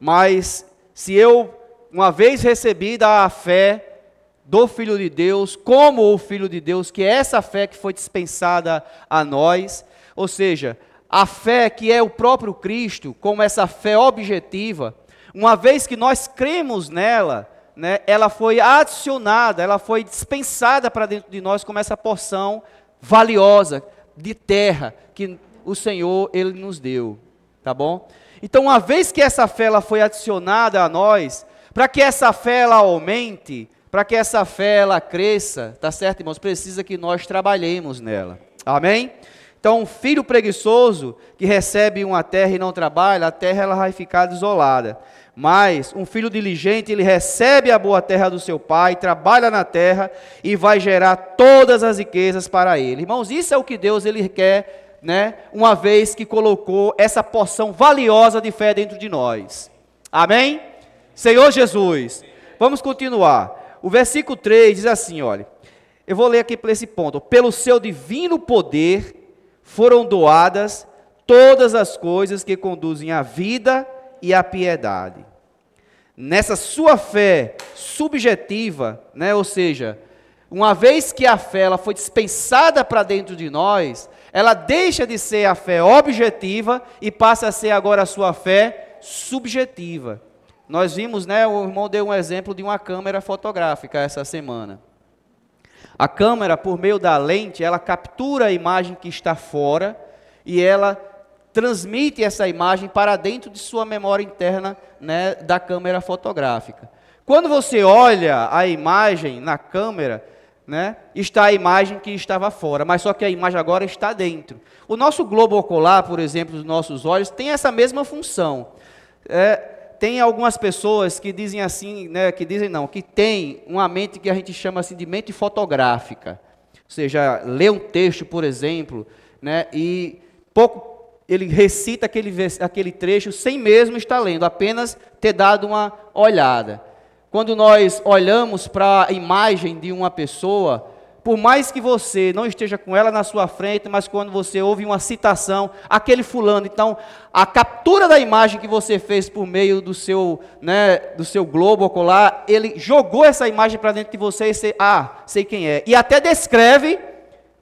Mas se eu, uma vez recebida a fé do Filho de Deus, como o Filho de Deus, que é essa fé que foi dispensada a nós, ou seja, a fé que é o próprio Cristo, como essa fé objetiva, uma vez que nós cremos nela, né, ela foi adicionada, ela foi dispensada para dentro de nós como essa porção valiosa de terra que o Senhor, ele nos deu, tá bom? Então, uma vez que essa fé ela foi adicionada a nós, para que essa fé ela aumente, para que essa fé ela cresça, tá certo, irmãos? Precisa que nós trabalhemos nela. Amém? Então, um filho preguiçoso que recebe uma terra e não trabalha, a terra ela vai ficar desolada. Mas um filho diligente, ele recebe a boa terra do seu pai, trabalha na terra e vai gerar todas as riquezas para ele. Irmãos, isso é o que Deus ele quer, né? Uma vez que colocou essa porção valiosa de fé dentro de nós. Amém? Senhor Jesus. Vamos continuar. O versículo 3 diz assim, olha, eu vou ler aqui para esse ponto. Pelo seu divino poder foram doadas todas as coisas que conduzem à vida e à piedade. Nessa sua fé subjetiva, né, ou seja, uma vez que a fé ela foi dispensada para dentro de nós, ela deixa de ser a fé objetiva e passa a ser agora a sua fé subjetiva. Nós vimos, né, o irmão deu um exemplo de uma câmera fotográfica essa semana. A câmera, por meio da lente, ela captura a imagem que está fora e ela transmite essa imagem para dentro de sua memória interna, né, da câmera fotográfica. Quando você olha a imagem na câmera, né, está a imagem que estava fora, mas só que a imagem agora está dentro. O nosso globo ocular, por exemplo, dos nossos olhos, tem essa mesma função. Tem algumas pessoas que dizem assim, né, que tem uma mente que a gente chama assim de mente fotográfica. Ou seja, lê um texto, por exemplo, né, e ele recita aquele trecho sem mesmo estar lendo, apenas ter dado uma olhada. Quando nós olhamos para a imagem de uma pessoa, por mais que você não esteja com ela na sua frente, mas quando você ouve uma citação, aquele fulano, então, a captura da imagem que você fez por meio do seu globo ocular, ele jogou essa imagem para dentro de você e você, sei quem é. E até descreve,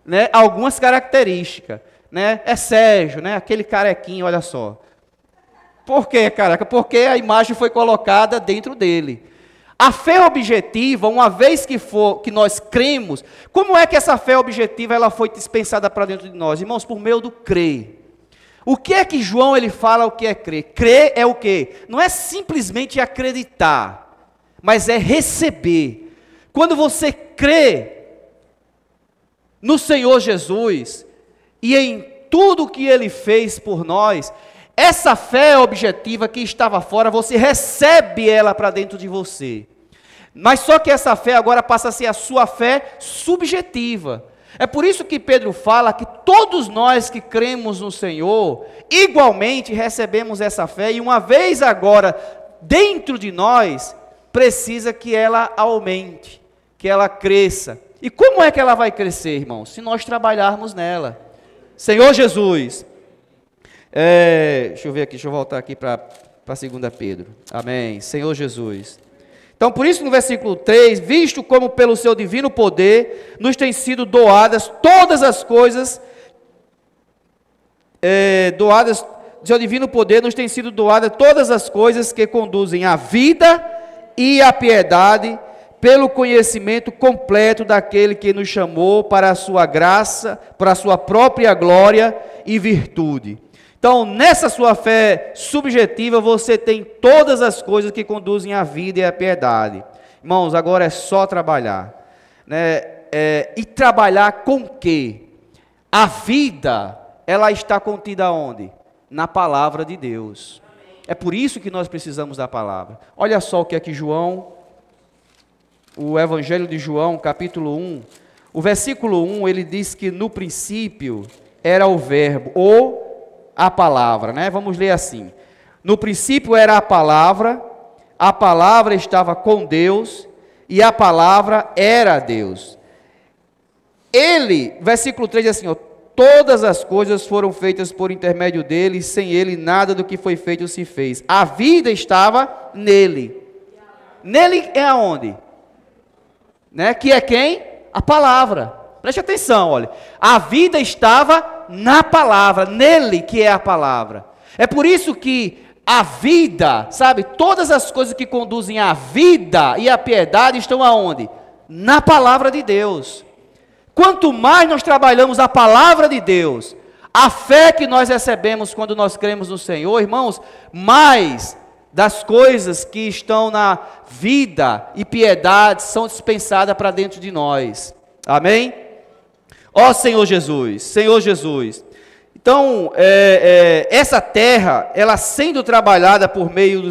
né, algumas características, né? É Sérgio, né, aquele carequinho, olha só. Por quê, caraca? Porque a imagem foi colocada dentro dele. A fé objetiva, uma vez que nós cremos, como é que essa fé objetiva ela foi dispensada para dentro de nós? Irmãos, por meio do crer. O que é que João ele fala o que é crer? Crer é o quê? Não é simplesmente acreditar, mas é receber. Quando você crê no Senhor Jesus e em tudo que Ele fez por nós, essa fé objetiva que estava fora, você recebe ela para dentro de você. Mas só que essa fé agora passa a ser a sua fé subjetiva. É por isso que Pedro fala que todos nós que cremos no Senhor, igualmente recebemos essa fé, e uma vez agora dentro de nós, precisa que ela aumente, que ela cresça. E como é que ela vai crescer, irmãos? Se nós trabalharmos nela. Senhor Jesus, deixa eu ver aqui, deixa eu voltar aqui para 2 Pedro. Amém. Senhor Jesus. Então, por isso no versículo 3, visto como pelo seu divino poder nos têm sido doadas todas as coisas, seu divino poder nos têm sido doadas todas as coisas que conduzem à vida e à piedade, pelo conhecimento completo daquele que nos chamou para a sua graça, para a sua própria glória e virtude. Então, nessa sua fé subjetiva, você tem todas as coisas que conduzem à vida e à piedade. Irmãos, agora é só trabalhar. Né? E trabalhar com quê? A vida, ela está contida onde? Na palavra de Deus. É por isso que nós precisamos da palavra. Olha só o que é que João, o Evangelho de João, capítulo 1, o versículo 1, ele diz que no princípio era o verbo, ou a palavra, né? Vamos ler assim. No princípio era a palavra estava com Deus, e a palavra era Deus. Ele, versículo 3 diz assim, ó, todas as coisas foram feitas por intermédio dele, e sem ele nada do que foi feito se fez. A vida estava nele. Nele é aonde? Né? Que é quem? A palavra. Preste atenção, olha. A vida estava na palavra, nele que é a palavra. É por isso que a vida, sabe, todas as coisas que conduzem à vida e à piedade estão aonde? Na palavra de Deus. Quanto mais nós trabalhamos a palavra de Deus, a fé que nós recebemos quando nós cremos no Senhor, irmãos, mais das coisas que estão na vida e piedade são dispensadas para dentro de nós. Amém? Ó Senhor Jesus, Senhor Jesus. Então, essa terra, ela sendo trabalhada por meio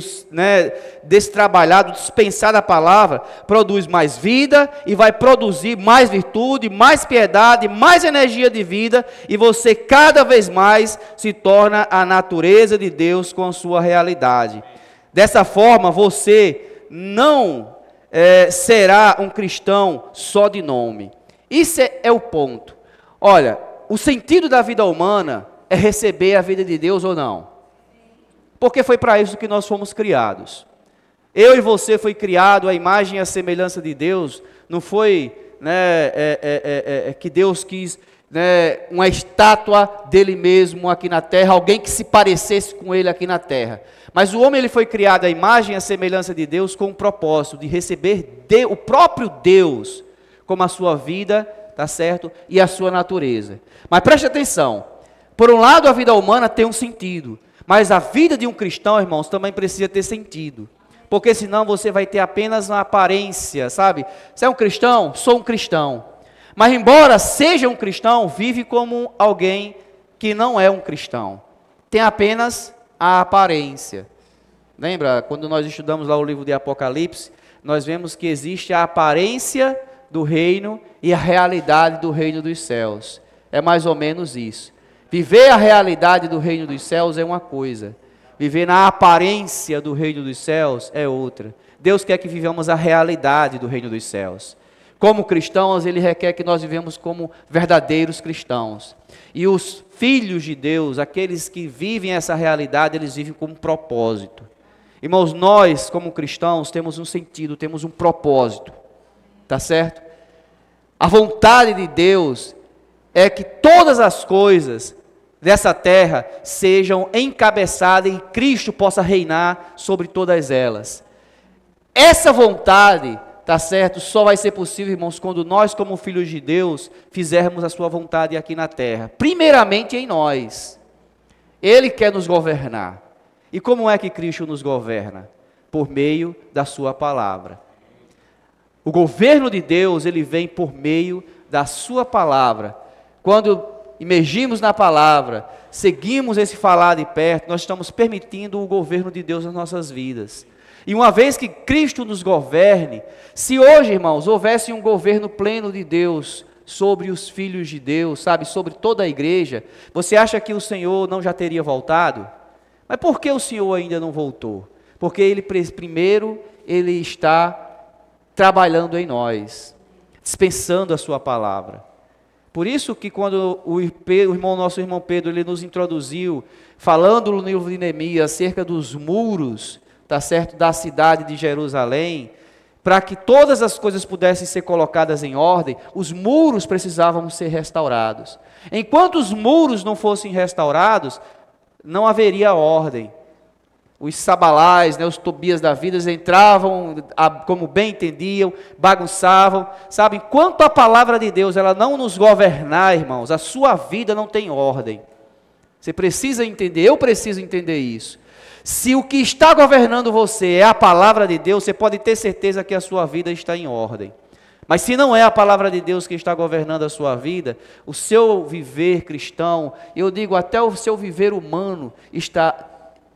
desse trabalhado, dispensada a palavra, produz mais vida e vai produzir mais virtude, mais piedade, mais energia de vida, e você cada vez mais se torna a natureza de Deus com sua realidade. Dessa forma, você não será um cristão só de nome. Isso é o ponto. Olha, o sentido da vida humana é receber a vida de Deus ou não? Porque foi para isso que nós fomos criados. Eu e você foi criado à imagem e à semelhança de Deus. Não foi que Deus quis uma estátua dele mesmo aqui na terra, alguém que se parecesse com ele aqui na terra. Mas o homem ele foi criado à imagem e à semelhança de Deus com o propósito de receber o próprio Deus como a sua vida, tá certo? E a sua natureza. Mas preste atenção, por um lado a vida humana tem um sentido, mas a vida de um cristão, irmãos, também precisa ter sentido. Porque senão você vai ter apenas uma aparência, sabe? Você é um cristão? Sou um cristão. Mas embora seja um cristão, vive como alguém que não é um cristão. Tem apenas a aparência. Lembra, quando nós estudamos lá o livro de Apocalipse, nós vemos que existe a aparência do reino e a realidade do reino dos céus. É mais ou menos isso. Viver a realidade do reino dos céus é uma coisa. Viver na aparência do reino dos céus é outra. Deus quer que vivamos a realidade do reino dos céus. como cristãos, Ele requer que nós vivemos como verdadeiros cristãos. E os filhos de Deus, aqueles que vivem essa realidade, eles vivem com um propósito. Irmãos, nós como cristãos temos um sentido, temos um propósito, tá certo? A vontade de Deus é que todas as coisas dessa terra sejam encabeçadas e Cristo possa reinar sobre todas elas. Essa vontade, tá certo, só vai ser possível, irmãos, quando nós como filhos de Deus fizermos a sua vontade aqui na terra. Primeiramente em nós. Ele quer nos governar. E como é que Cristo nos governa? Por meio da sua palavra. O governo de Deus, ele vem por meio da sua palavra. Quando imergimos na palavra, seguimos esse falar de perto, nós estamos permitindo o governo de Deus nas nossas vidas. E uma vez que Cristo nos governe, se hoje, irmãos, houvesse um governo pleno de Deus sobre os filhos de Deus, sabe, sobre toda a igreja, você acha que o Senhor não já teria voltado? Mas por que o Senhor ainda não voltou? Porque Ele primeiro, Ele está trabalhando em nós, dispensando a sua palavra. Por isso que quando nosso irmão Pedro, ele nos introduziu, falando no livro de Neemias, acerca dos muros, tá certo, da cidade de Jerusalém, para que todas as coisas pudessem ser colocadas em ordem, os muros precisavam ser restaurados. Enquanto os muros não fossem restaurados, não haveria ordem. Os Sabalais, os Tobias da vida, eles entravam como bem entendiam, bagunçavam, sabe? Enquanto a palavra de Deus ela não nos governar, irmãos, a sua vida não tem ordem. Você precisa entender, eu preciso entender isso. Se o que está governando você é a palavra de Deus, você pode ter certeza que a sua vida está em ordem. Mas se não é a palavra de Deus que está governando a sua vida, o seu viver cristão, eu digo até o seu viver humano está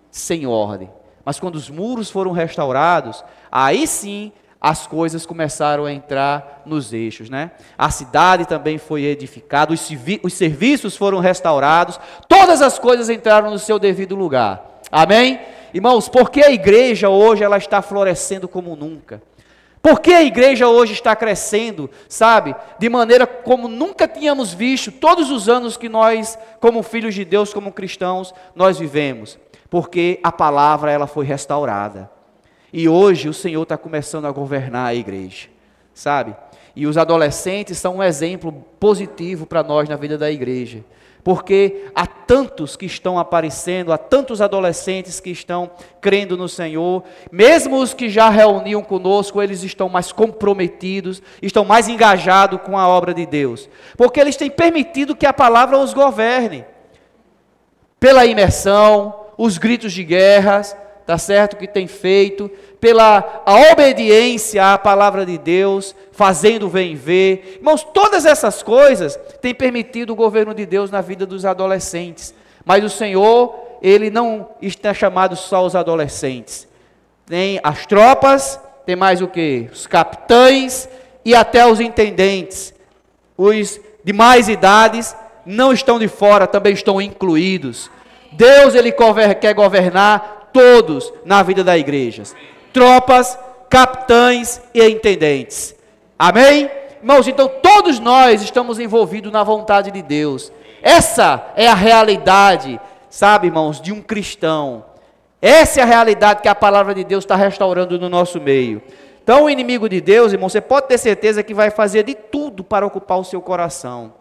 sem ordem. Mas quando os muros foram restaurados, aí sim as coisas começaram a entrar nos eixos, né? A cidade também foi edificada, os serviços foram restaurados, todas as coisas entraram no seu devido lugar. Amém? Irmãos, porque a igreja hoje ela está florescendo como nunca? Porque a igreja hoje está crescendo, sabe, de maneira como nunca tínhamos visto todos os anos que nós, como filhos de Deus, como cristãos, nós vivemos. Porque a palavra ela foi restaurada. E hoje o Senhor está começando a governar a igreja, sabe? E os adolescentes são um exemplo positivo para nós na vida da igreja. Porque há tantos que estão aparecendo, há tantos adolescentes que estão crendo no Senhor, mesmo os que já reuniam conosco, eles estão mais comprometidos, estão mais engajados com a obra de Deus, porque eles têm permitido que a palavra os governe, pela imersão, os gritos de guerras, tá certo, que tem feito, pela a obediência à palavra de Deus, fazendo bem ver. Irmãos, todas essas coisas têm permitido o governo de Deus na vida dos adolescentes. Mas o Senhor, Ele não está chamado só os adolescentes. Tem as tropas, tem mais o quê? Os capitães e até os intendentes. Os de mais idades não estão de fora, também estão incluídos. Deus, Ele quer governar todos na vida da igreja. Tropas, capitães e intendentes. Amém? Irmãos, então todos nós estamos envolvidos na vontade de Deus. Essa é a realidade, sabe, irmãos, de um cristão. Essa é a realidade que a palavra de Deus está restaurando no nosso meio. Então o inimigo de Deus, irmão, você pode ter certeza que vai fazer de tudo para ocupar o seu coração.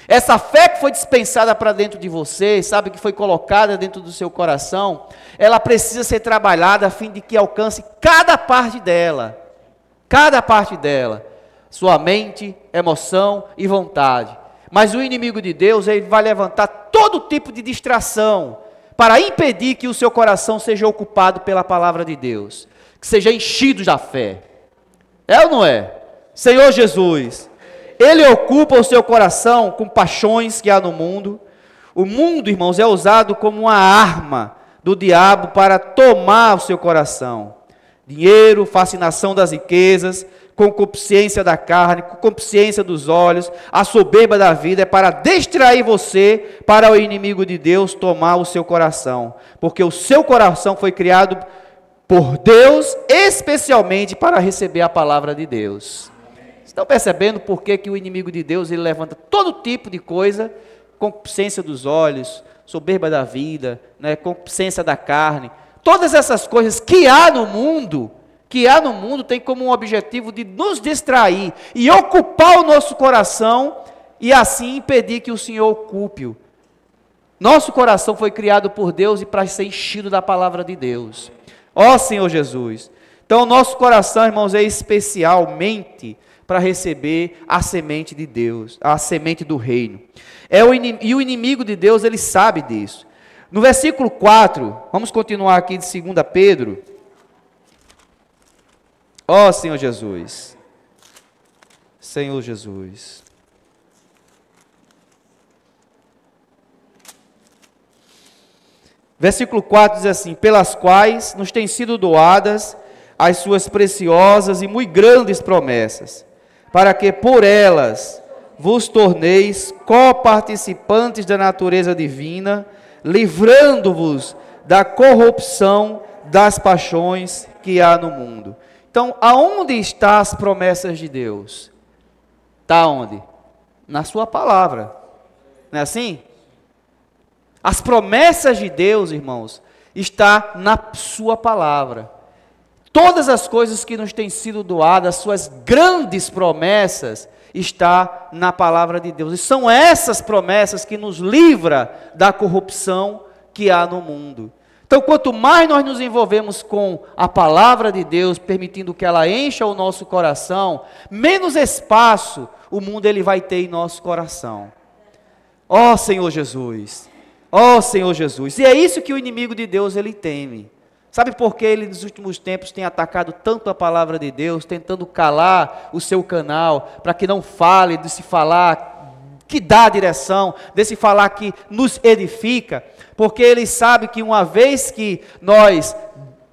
Essa fé que foi dispensada para dentro de você, sabe, que foi colocada dentro do seu coração, ela precisa ser trabalhada a fim de que alcance cada parte dela, sua mente, emoção e vontade. Mas o inimigo de Deus, ele vai levantar todo tipo de distração, para impedir que o seu coração seja ocupado pela palavra de Deus, que seja enchido da fé. É ou não é? Senhor Jesus, Ele ocupa o seu coração com paixões que há no mundo. O mundo, irmãos, é usado como uma arma do diabo para tomar o seu coração. Dinheiro, fascinação das riquezas, concupiscência da carne, concupiscência dos olhos, a soberba da vida é para distrair você para o inimigo de Deus tomar o seu coração. Porque o seu coração foi criado por Deus especialmente para receber a palavra de Deus. Estão percebendo por que o inimigo de Deus ele levanta todo tipo de coisa, concupiscência dos olhos, soberba da vida, né, concupiscência da carne, todas essas coisas que há no mundo tem como um objetivo de nos distrair e ocupar o nosso coração e assim impedir que o Senhor ocupe-o. Nosso coração foi criado por Deus e para ser enchido da palavra de Deus. Ó Senhor Jesus. Então o nosso coração, irmãos, é especialmente para receber a semente de Deus, a semente do reino. E o inimigo de Deus, ele sabe disso. No versículo 4, vamos continuar aqui de 2 Pedro. Ó Senhor Jesus. Senhor Jesus. Versículo 4 diz assim: pelas quais nos têm sido doadas as suas preciosas e muito grandes promessas, para que por elas vos torneis coparticipantes da natureza divina, livrando-vos da corrupção das paixões que há no mundo. Então, aonde estão as promessas de Deus? Está onde? Na sua palavra. Não é assim? As promessas de Deus, irmãos, está na sua palavra. Todas as coisas que nos têm sido doadas, as suas grandes promessas, está na palavra de Deus. E são essas promessas que nos livram da corrupção que há no mundo. Então, quanto mais nós nos envolvemos com a palavra de Deus, permitindo que ela encha o nosso coração, menos espaço o mundo ele vai ter em nosso coração. Ó Senhor Jesus, ó Senhor Jesus. E é isso que o inimigo de Deus ele teme. Sabe por que ele nos últimos tempos tem atacado tanto a palavra de Deus, tentando calar o seu canal, para que não fale de se falar que dá direção, de se falar que nos edifica? Porque ele sabe que uma vez que nós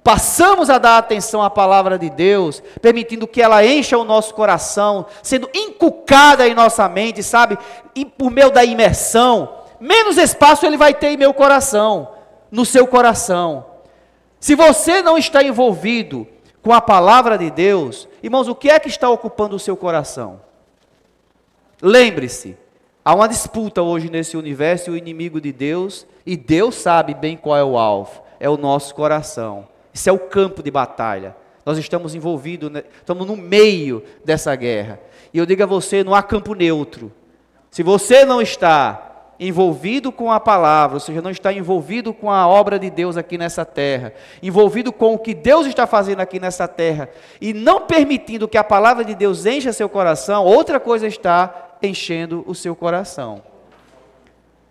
passamos a dar atenção à palavra de Deus, permitindo que ela encha o nosso coração, sendo inculcada em nossa mente, sabe, e por meio da imersão, menos espaço ele vai ter em meu coração, no seu coração. Se você não está envolvido com a palavra de Deus, irmãos, o que é que está ocupando o seu coração? Lembre-se, há uma disputa hoje nesse universo e o inimigo de Deus, e Deus sabe bem qual é o alvo, é o nosso coração. Isso é o campo de batalha. Nós estamos envolvidos, estamos no meio dessa guerra. E eu digo a você, não há campo neutro. Se você não está envolvido com a palavra, ou seja, não está envolvido com a obra de Deus aqui nessa terra, envolvido com o que Deus está fazendo aqui nessa terra, e não permitindo que a palavra de Deus encha seu coração, outra coisa está enchendo o seu coração.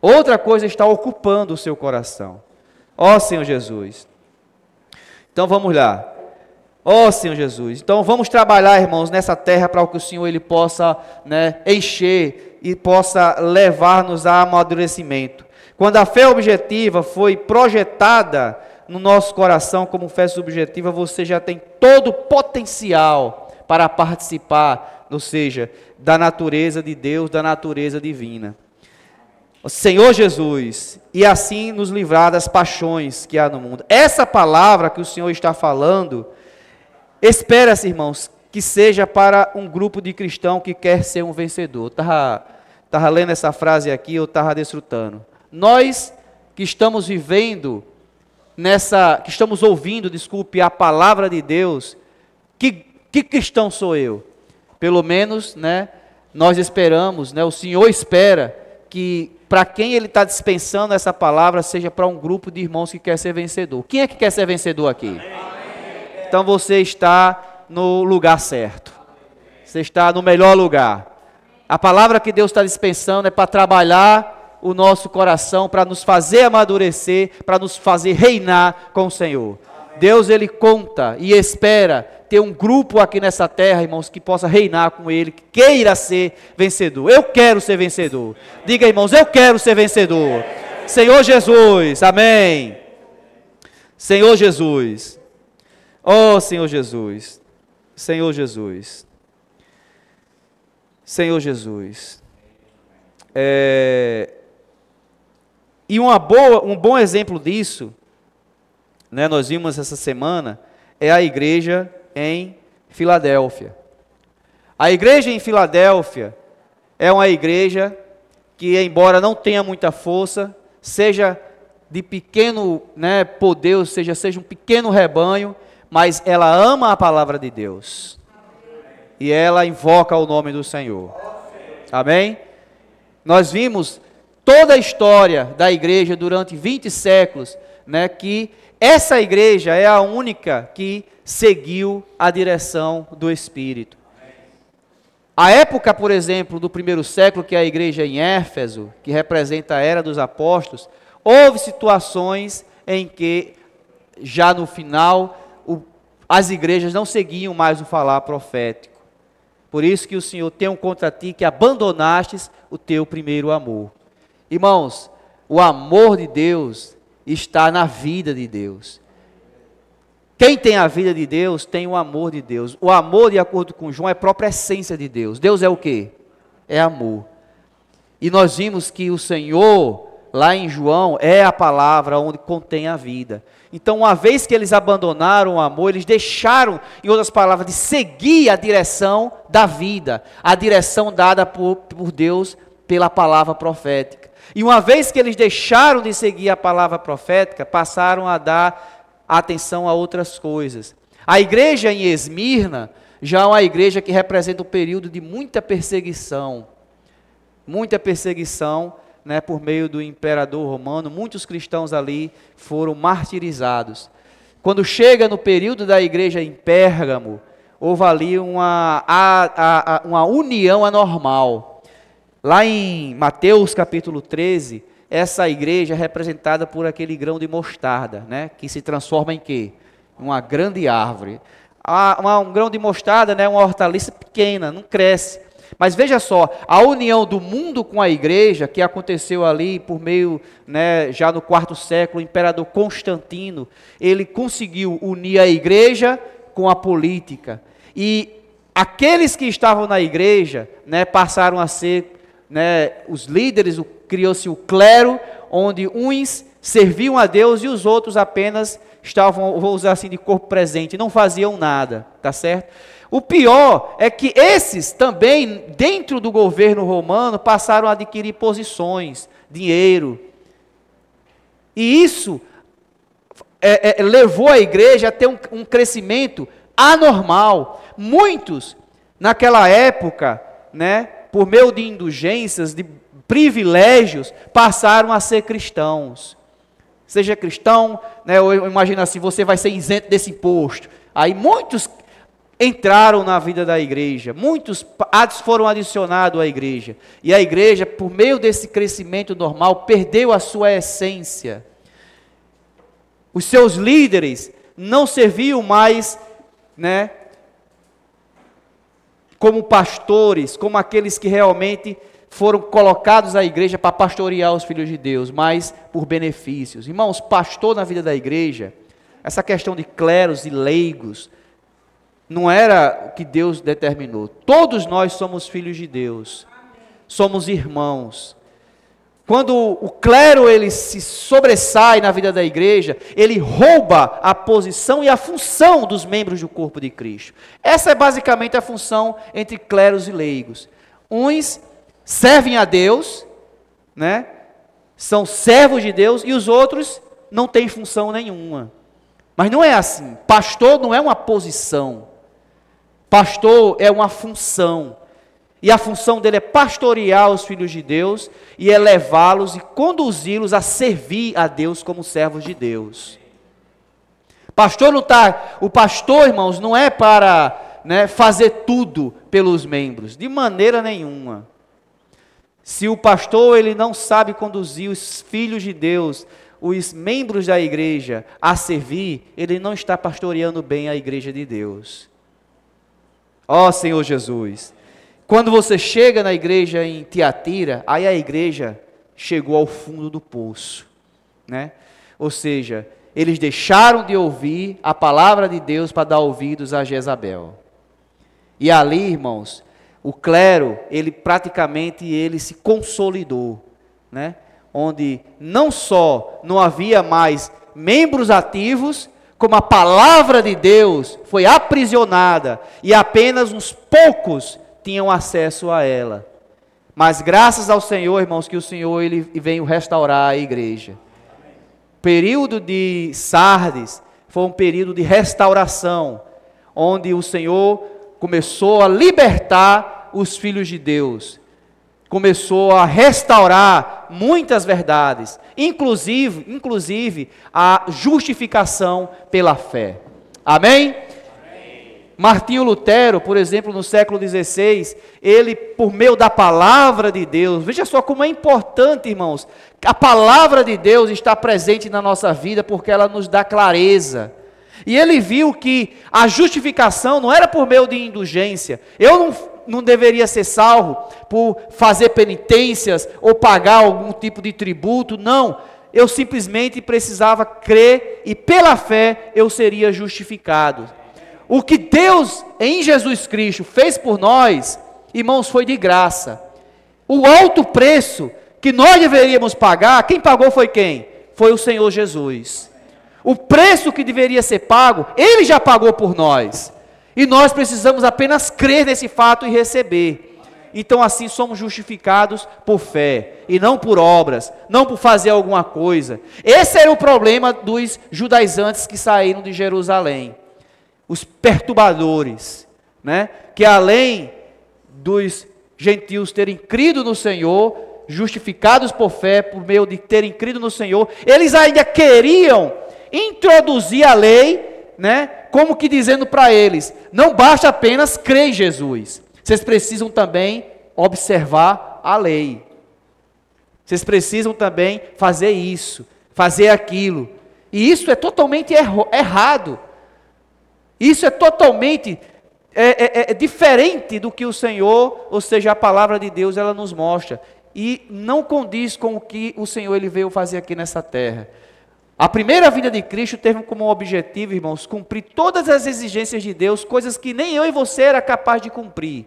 Outra coisa está ocupando o seu coração. Ó Senhor Jesus. Então vamos lá. Ó Senhor Jesus. Então vamos trabalhar, irmãos, nessa terra para que o Senhor ele possa, encher e possa levar-nos a amadurecimento. Quando a fé objetiva foi projetada no nosso coração como fé subjetiva, você já tem todo o potencial para participar, ou seja, da natureza de Deus, da natureza divina. O Senhor Jesus, e assim nos livrar das paixões que há no mundo. Essa palavra que o Senhor está falando, espera-se, irmãos, que seja para um grupo de cristãos que quer ser um vencedor. Estava lendo essa frase aqui, eu estava desfrutando. Nós que estamos vivendo que estamos ouvindo, a palavra de Deus, que cristão sou eu? Pelo menos, nós esperamos, o Senhor espera que para quem Ele está dispensando essa palavra, seja para um grupo de irmãos que quer ser vencedor. Quem é que quer ser vencedor aqui? Então você está no lugar certo. Você está no melhor lugar. A palavra que Deus está dispensando é para trabalhar o nosso coração, para nos fazer amadurecer, para nos fazer reinar com o Senhor. Deus, Ele conta e espera ter um grupo aqui nessa terra, irmãos, que possa reinar com Ele, que queira ser vencedor. Eu quero ser vencedor. Diga, irmãos, eu quero ser vencedor. Senhor Jesus, amém. Senhor Jesus. Oh, Senhor Jesus. Senhor Jesus. Senhor Jesus. E um bom exemplo disso, nós vimos essa semana, é a igreja em Filadélfia. A igreja em Filadélfia é uma igreja que, embora não tenha muita força, seja de pequeno, né, poder, ou seja um pequeno rebanho, mas ela ama a palavra de Deus. E ela invoca o nome do Senhor. Amém? Nós vimos toda a história da igreja durante 20 séculos, né, que essa igreja é a única que seguiu a direção do Espírito. A época, por exemplo, do primeiro século, que é a igreja em Éfeso, que representa a era dos apóstolos, houve situações em que, já no final, as igrejas não seguiam mais o falar profético. Por isso que o Senhor tem contra ti que abandonastes o teu primeiro amor. Irmãos, o amor de Deus está na vida de Deus. Quem tem a vida de Deus, tem o amor de Deus. O amor, de acordo com João, é a própria essência de Deus. Deus é o quê? É amor. E nós vimos que o Senhor, lá em João, é a palavra onde contém a vida. Então, uma vez que eles abandonaram o amor, eles deixaram, em outras palavras, de seguir a direção da vida, a direção dada por Deus pela palavra profética. E uma vez que eles deixaram de seguir a palavra profética, passaram a dar atenção a outras coisas. A igreja em Esmirna já é uma igreja que representa um período de muita perseguição, né, por meio do imperador romano. Muitos cristãos ali foram martirizados. Quando chega no período da igreja em Pérgamo, houve ali uma união anormal. Lá em Mateus capítulo 13, essa igreja é representada por aquele grão de mostarda, né, que se transforma em quê? Uma grande árvore. Um grão de mostarda, né, uma hortaliça pequena, não cresce. Mas veja só, a união do mundo com a igreja, que aconteceu ali por meio, né, já no quarto século, o imperador Constantino, ele conseguiu unir a igreja com a política. E aqueles que estavam na igreja, né, passaram a ser, né, os líderes, criou-se o clero, onde uns serviam a Deus e os outros apenas estavam, vou usar assim, de corpo presente, não faziam nada, tá certo? O pior é que esses também, dentro do governo romano, passaram a adquirir posições, dinheiro. E isso levou a igreja a ter um crescimento anormal. Muitos, naquela época, né, por meio de indulgências, de privilégios, passaram a ser cristãos. Seja cristão, né, eu imagino assim, você vai ser isento desse imposto. Aí muitos entraram na vida da igreja, muitos foram adicionados à igreja. E a igreja, por meio desse crescimento normal, perdeu a sua essência. Os seus líderes não serviam mais, né, como pastores, como aqueles que realmente foram colocados à igreja para pastorear os filhos de Deus, mas por benefícios. Irmãos, pastor na vida da igreja, essa questão de cleros e leigos, não era o que Deus determinou. Todos nós somos filhos de Deus, somos irmãos. Quando o clero ele se sobressai na vida da igreja, ele rouba a posição e a função dos membros do corpo de Cristo. Essa é basicamente a função entre cleros e leigos. Uns servem a Deus, né? São servos de Deus, e os outros não têm função nenhuma. Mas não é assim. Pastor não é uma posição. Pastor é uma função. E a função dele é pastorear os filhos de Deus e é levá-los e conduzi-los a servir a Deus como servos de Deus. O pastor, irmãos, não é para, né, fazer tudo pelos membros, de maneira nenhuma. Se o pastor ele não sabe conduzir os filhos de Deus, os membros da igreja a servir, ele não está pastoreando bem a igreja de Deus. Ó Senhor Jesus, quando você chega na igreja em Tiatira, aí a igreja chegou ao fundo do poço, né? Ou seja, eles deixaram de ouvir a palavra de Deus para dar ouvidos a Jezabel. E ali, irmãos, o clero, ele se consolidou, né? Onde não só não havia mais membros ativos, como a palavra de Deus foi aprisionada e apenas uns poucos tinham acesso a ela. Mas graças ao Senhor, irmãos, que o Senhor ele veio restaurar a igreja. O período de Sardes foi um período de restauração, onde o Senhor começou a libertar os filhos de Deus. Começou a restaurar muitas verdades, inclusive a justificação pela fé. Amém? Martinho Lutero, por exemplo, no século XVI, ele, por meio da palavra de Deus, veja só como é importante, irmãos, a palavra de Deus está presente na nossa vida, porque ela nos dá clareza. E ele viu que a justificação não era por meio de indulgência. Eu não deveria ser salvo por fazer penitências ou pagar algum tipo de tributo, não. Eu simplesmente precisava crer e pela fé eu seria justificado. O que Deus em Jesus Cristo fez por nós, irmãos, foi de graça. O alto preço que nós deveríamos pagar, quem pagou foi quem? Foi o Senhor Jesus. O preço que deveria ser pago, Ele já pagou por nós. E nós precisamos apenas crer nesse fato e receber. Então assim somos justificados por fé, e não por obras, não por fazer alguma coisa. Esse era o problema dos judaizantes que saíram de Jerusalém. Os perturbadores, né? Que além dos gentios terem crido no Senhor, justificados por fé, por meio de terem crido no Senhor, eles ainda queriam introduzir a lei, né? Como que dizendo para eles, não basta apenas crer em Jesus, vocês precisam também observar a lei. Vocês precisam também fazer isso, fazer aquilo. E isso é totalmente errado. Isso é totalmente diferente do que o Senhor, ou seja, a palavra de Deus, ela nos mostra. E não condiz com o que o Senhor ele veio fazer aqui nessa terra. A primeira vinda de Cristo teve como objetivo, irmãos, cumprir todas as exigências de Deus, coisas que nem eu e você era capaz de cumprir.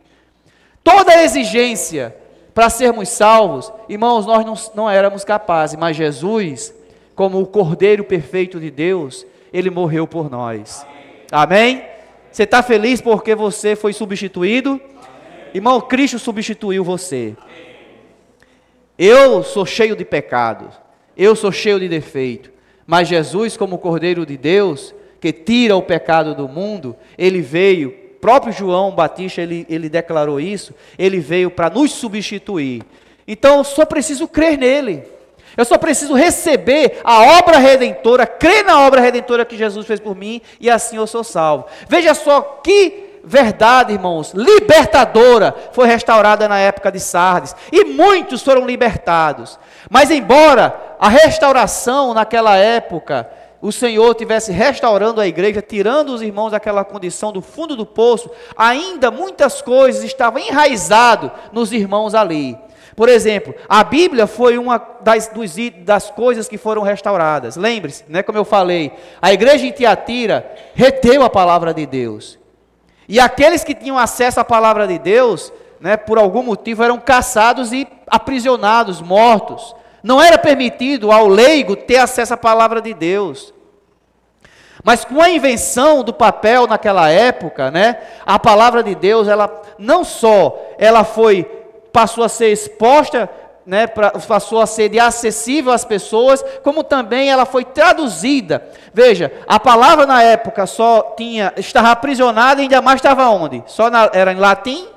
Toda a exigência para sermos salvos, irmãos, nós não éramos capazes, mas Jesus, como o Cordeiro perfeito de Deus, Ele morreu por nós. Amém? Você está feliz porque você foi substituído? Amém. Irmão, Cristo substituiu você. Eu sou cheio de pecado, eu sou cheio de defeito, mas Jesus, como Cordeiro de Deus, que tira o pecado do mundo, Ele veio, próprio João Batista, ele declarou isso, Ele veio para nos substituir. Então eu só preciso crer nele. Eu só preciso receber a obra redentora, crer na obra redentora que Jesus fez por mim, e assim eu sou salvo. Veja só que verdade, irmãos, libertadora foi restaurada na época de Sardes, e muitos foram libertados. Mas embora a restauração naquela época, o Senhor estivesse restaurando a igreja, tirando os irmãos daquela condição do fundo do poço, ainda muitas coisas estavam enraizadas nos irmãos ali. Por exemplo, a Bíblia foi uma das coisas que foram restauradas. Lembre-se, né, como eu falei, a igreja em Tiatira reteu a palavra de Deus. E aqueles que tinham acesso à palavra de Deus, né, por algum motivo, eram caçados e aprisionados, mortos. Não era permitido ao leigo ter acesso à palavra de Deus. Mas com a invenção do papel naquela época, né, a palavra de Deus, ela não só passou a ser exposta, né, passou a ser acessível às pessoas, como também ela foi traduzida. Veja, a palavra na época estava aprisionada e ainda mais estava onde? Era em latim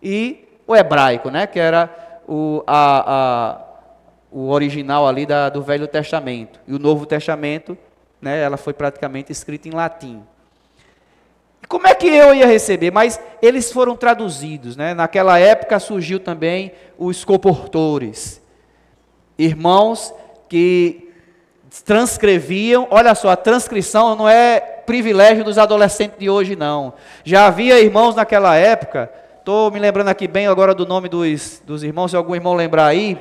e o hebraico, né, que era o original ali do Velho Testamento. E o Novo Testamento, né, ela foi praticamente escrita em latim. Como é que eu ia receber? Mas eles foram traduzidos, né? Naquela época surgiu também os colportores, irmãos que transcreviam. Olha só, a transcrição não é privilégio dos adolescentes de hoje, não. Já havia irmãos naquela época, estou me lembrando aqui bem agora do nome dos irmãos, se algum irmão lembrar aí,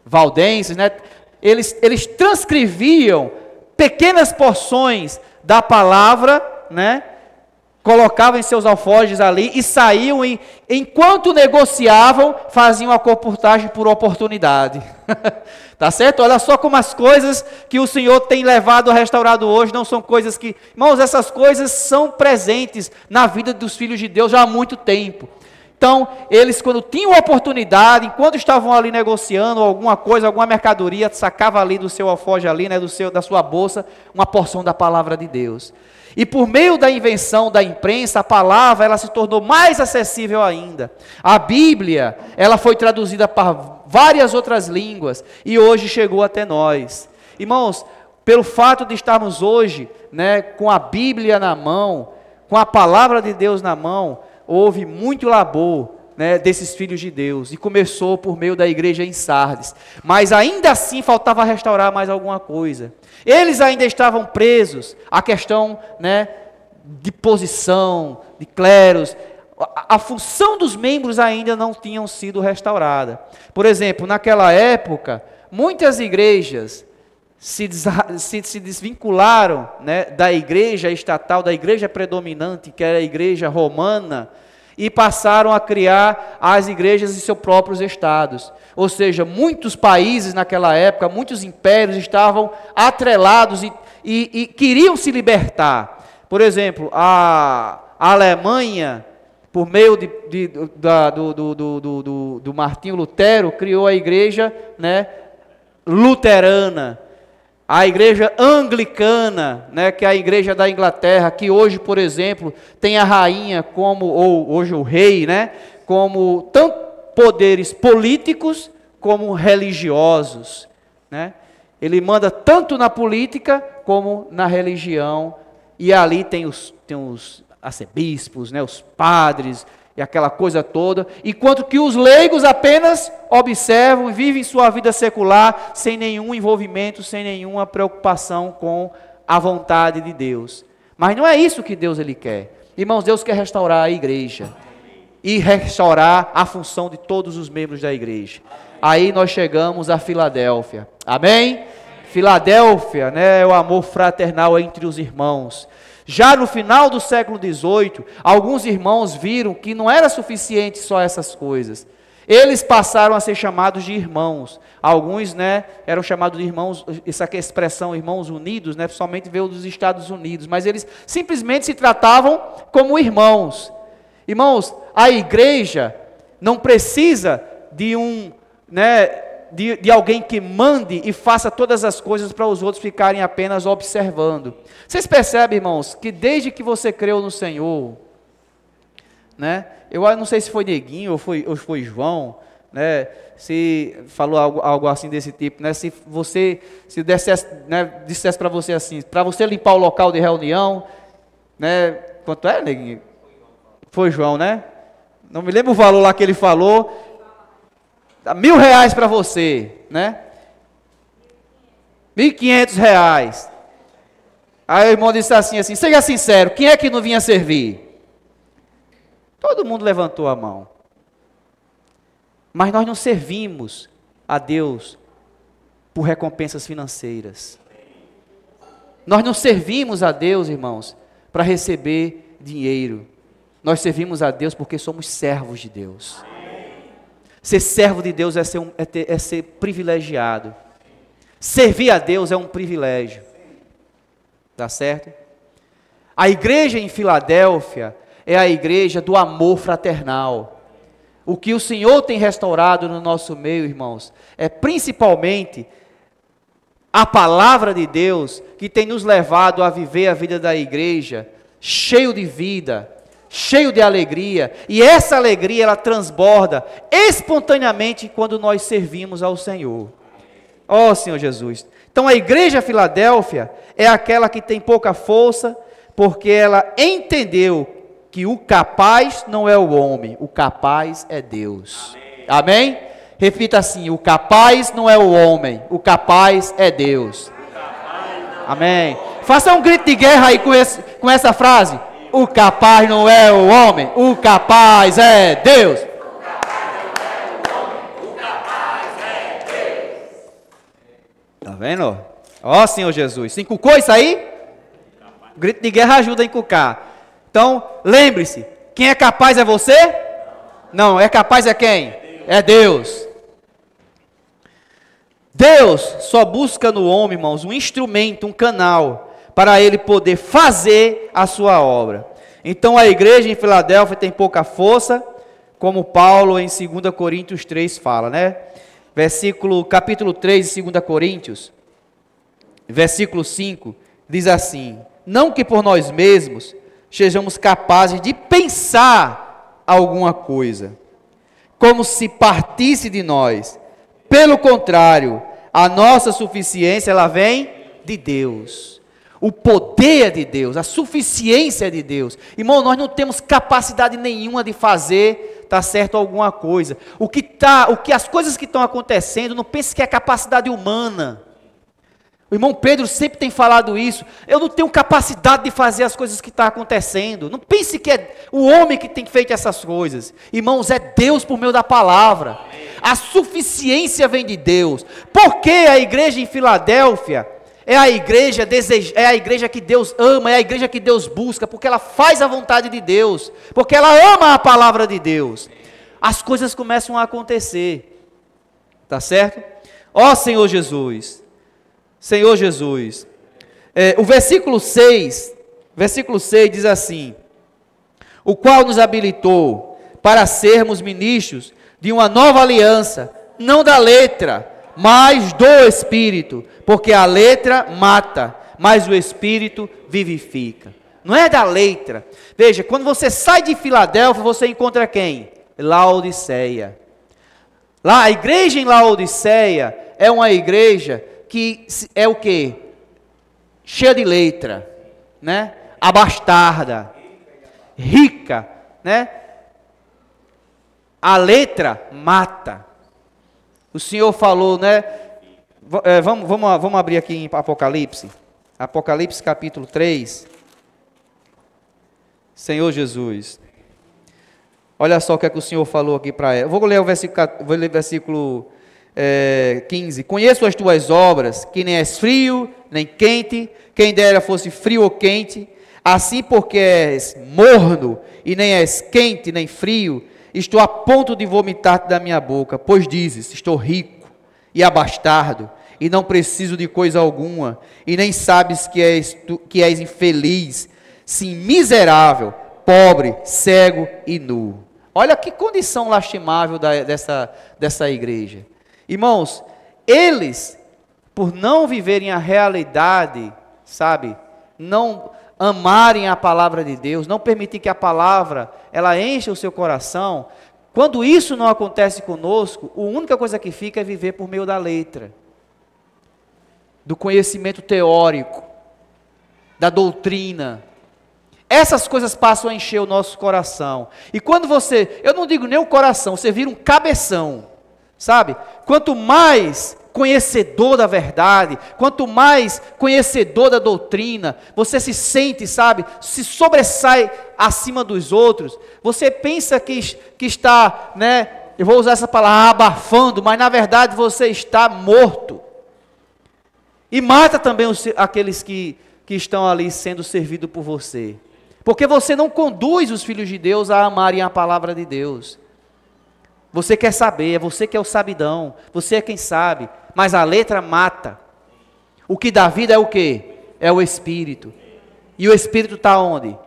valdenses, né? Eles transcreviam pequenas porções da palavra, né, colocavam em seus alforjes ali e saíam e, enquanto negociavam, faziam a comportagem por oportunidade. Tá certo? Olha só como as coisas que o Senhor tem levado a restaurado hoje não são coisas que... Irmãos, essas coisas são presentes na vida dos filhos de Deus já há muito tempo. Então, eles quando tinham oportunidade, enquanto estavam ali negociando alguma coisa, alguma mercadoria, sacava ali do seu alforje ali, né, da sua bolsa, uma porção da palavra de Deus. E por meio da invenção da imprensa, a palavra ela se tornou mais acessível ainda. A Bíblia, ela foi traduzida para várias outras línguas e hoje chegou até nós. Irmãos, pelo fato de estarmos hoje, né, com a Bíblia na mão, com a palavra de Deus na mão, houve muito labor, né, desses filhos de Deus, e começou por meio da igreja em Sardes, mas ainda assim faltava restaurar mais alguma coisa. Eles ainda estavam presos à questão, né, de posição, de cleros. A função dos membros ainda não tinham sido restaurada. Por exemplo, naquela época, muitas igrejas se desvincularam, né, da igreja estatal, da igreja predominante, que era a igreja romana, e passaram a criar as igrejas em seus próprios estados. Ou seja, muitos países naquela época, muitos impérios estavam atrelados e queriam se libertar. Por exemplo, a Alemanha, por meio do Martinho Lutero, criou a igreja, né, luterana. A igreja anglicana, né, que é a igreja da Inglaterra, que hoje, por exemplo, tem a rainha como, ou hoje o rei, né, como tanto poderes políticos como religiosos, né? Ele manda tanto na política como na religião, e ali tem os arcebispos, né, os padres, e aquela coisa toda, enquanto que os leigos apenas observam e vivem sua vida secular, sem nenhum envolvimento, sem nenhuma preocupação com a vontade de Deus. Mas não é isso que Deus ele quer. Irmãos, Deus quer restaurar a igreja, e restaurar a função de todos os membros da igreja. Aí nós chegamos a Filadélfia, amém? Filadélfia, né, é o amor fraternal entre os irmãos. Já no final do século XVIII, alguns irmãos viram que não era suficiente só essas coisas. Eles passaram a ser chamados de irmãos. Alguns, né, eram chamados de irmãos, essa aqui é a expressão irmãos unidos, né, somente veio dos Estados Unidos, mas eles simplesmente se tratavam como irmãos. Irmãos, a igreja não precisa de de alguém que mande e faça todas as coisas para os outros ficarem apenas observando. Vocês percebem, irmãos, que desde que você creu no Senhor, né, eu não sei se foi Neguinho ou foi João, né, se falou algo assim desse tipo, né, se dissesse, né, dissesse para você assim, para você limpar o local de reunião, né, quanto é, Neguinho? Foi João, né? Não me lembro o valor lá que ele falou. R$1.000 para você, né? R$1.500. Aí o irmão disse assim, seja sincero, quem é que não vinha servir? Todo mundo levantou a mão. Mas nós não servimos a Deus por recompensas financeiras. Nós não servimos a Deus, irmãos, para receber dinheiro. Nós servimos a Deus porque somos servos de Deus. Ser servo de Deus é ser privilegiado. Servir a Deus é um privilégio. Tá certo? A igreja em Filadélfia é a igreja do amor fraternal. O que o Senhor tem restaurado no nosso meio, irmãos, é principalmente a palavra de Deus que tem nos levado a viver a vida da igreja cheio de vida, cheio de alegria, e essa alegria ela transborda espontaneamente quando nós servimos ao Senhor. Ó Senhor Jesus. Então a igreja Filadélfia é aquela que tem pouca força, porque ela entendeu que o capaz não é o homem, o capaz é Deus. Amém? Amém? Repita assim: o capaz não é o homem, o capaz é Deus. Amém? Faça um grito de guerra aí com essa frase. O capaz não é o homem, o capaz é Deus. O capaz não é o homem, o capaz é Deus. Tá vendo? Ó Senhor Jesus, se encucou isso aí? O grito de guerra ajuda a encucar. Então, lembre-se, quem é capaz é você? Não, é capaz é quem? É Deus. Deus só busca no homem, irmãos, um instrumento, um canal, para ele poder fazer a sua obra. Então a igreja em Filadélfia tem pouca força, como Paulo em 2 Coríntios 3 fala, né? Capítulo 3 de 2 Coríntios, versículo 5, diz assim: não que por nós mesmos sejamos capazes de pensar alguma coisa, como se partisse de nós. Pelo contrário, a nossa suficiência, ela vem de Deus. O poder é de Deus, a suficiência é de Deus. Irmão, nós não temos capacidade nenhuma de fazer, tá certo, alguma coisa. As coisas que estão acontecendo, não pense que é capacidade humana. O irmão Pedro sempre tem falado isso. Eu não tenho capacidade de fazer as coisas que estão acontecendo. Não pense que é o homem que tem feito essas coisas. Irmãos, é Deus por meio da palavra. A suficiência vem de Deus. Porque a igreja em Filadélfia é a igreja que Deus ama, é a igreja que Deus busca, porque ela faz a vontade de Deus, porque ela ama a palavra de Deus. As coisas começam a acontecer. Tá certo? Ó Senhor Jesus. Senhor Jesus, o versículo 6 diz assim: o qual nos habilitou para sermos ministros de uma nova aliança, não da letra, mas do Espírito, porque a letra mata, mas o Espírito vivifica. Não é da letra. Veja, quando você sai de Filadélfia, você encontra quem? Laodiceia. Lá, a igreja em Laodiceia é uma igreja que é o quê? Cheia de letra, né? Abastarda, rica, né? A letra mata. O Senhor falou, né? Vamos abrir aqui em Apocalipse. Apocalipse capítulo 3. Senhor Jesus. Olha só o que é que o Senhor falou aqui para ela. Vou ler o versículo 15. Conheço as tuas obras, que nem és frio, nem quente, quem dera fosse frio ou quente, assim porque és morno, e nem és quente, nem frio, estou a ponto de vomitar-te da minha boca, pois dizes, estou rico e abastardo, e não preciso de coisa alguma, e nem sabes que és infeliz, sim, miserável, pobre, cego e nu. Olha que condição lastimável dessa igreja. Irmãos, eles, por não viverem a realidade, sabe, não amarem a palavra de Deus, não permitir que a palavra, ela encha o seu coração, quando isso não acontece conosco, a única coisa que fica é viver por meio da letra, do conhecimento teórico, da doutrina. Essas coisas passam a encher o nosso coração, e quando eu não digo nem o coração, você vira um cabeção, sabe? Quanto mais conhecedor da verdade, quanto mais conhecedor da doutrina, você se sente, sabe, se sobressai acima dos outros, você pensa que está, né, eu vou usar essa palavra, abafando, mas na verdade você está morto. E mata também aqueles que estão ali sendo servidos por você, porque você não conduz os filhos de Deus a amarem a palavra de Deus. Você quer saber, é você que é o sabidão, você é quem sabe, mas a letra mata. O que dá vida é o quê? É o Espírito. E o Espírito está onde?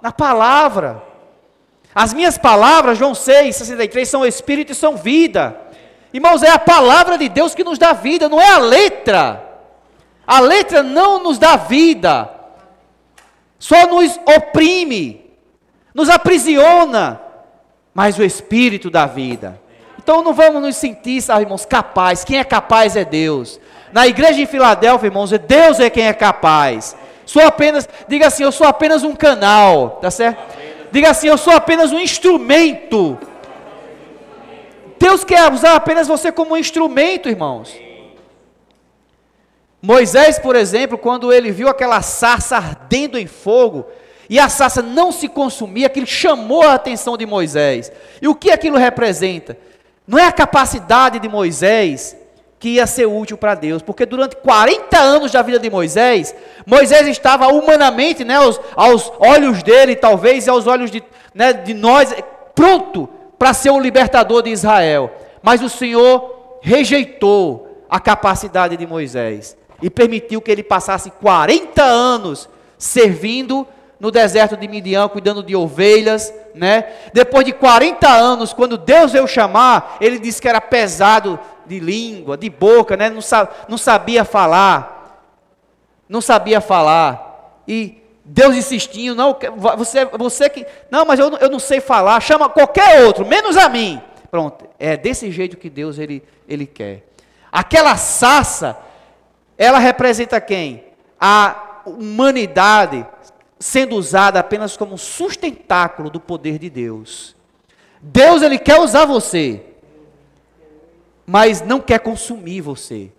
Na palavra. As minhas palavras, João 6:63, são Espírito e são vida. Irmãos, é a palavra de Deus que nos dá vida, não é a letra. A letra não nos dá vida, só nos oprime, nos aprisiona. Mas o Espírito dá vida. Então não vamos nos sentir, sabe, irmãos, capazes. Quem é capaz é Deus. Na igreja em Filadélfia, irmãos, Deus é quem é capaz. Diga assim, eu sou apenas um canal, tá certo? Diga assim, eu sou apenas um instrumento. Deus quer usar apenas você como um instrumento, irmãos. Moisés, por exemplo, quando ele viu aquela sarça ardendo em fogo, e a sarça não se consumia, aquilo chamou a atenção de Moisés. E o que aquilo representa? Não é a capacidade de Moisés que ia ser útil para Deus, porque durante 40 anos da vida de Moisés, Moisés estava humanamente, né, aos olhos dele, talvez, e aos olhos de nós, pronto para ser o libertador de Israel, mas o Senhor rejeitou a capacidade de Moisés, e permitiu que ele passasse 40 anos servindo no deserto de Midian, cuidando de ovelhas, né? Depois de 40 anos, quando Deus veio chamar, ele disse que era pesado de língua, de boca, né? Não sabia falar, e Deus insistiu, não, você que, não, mas eu não sei falar, chama qualquer outro, menos a mim. Pronto, é desse jeito que Deus, ele quer. Aquela sarça, ela representa quem? A humanidade sendo usada apenas como sustentáculo do poder de Deus. Deus, ele quer usar você, mas não quer consumir você.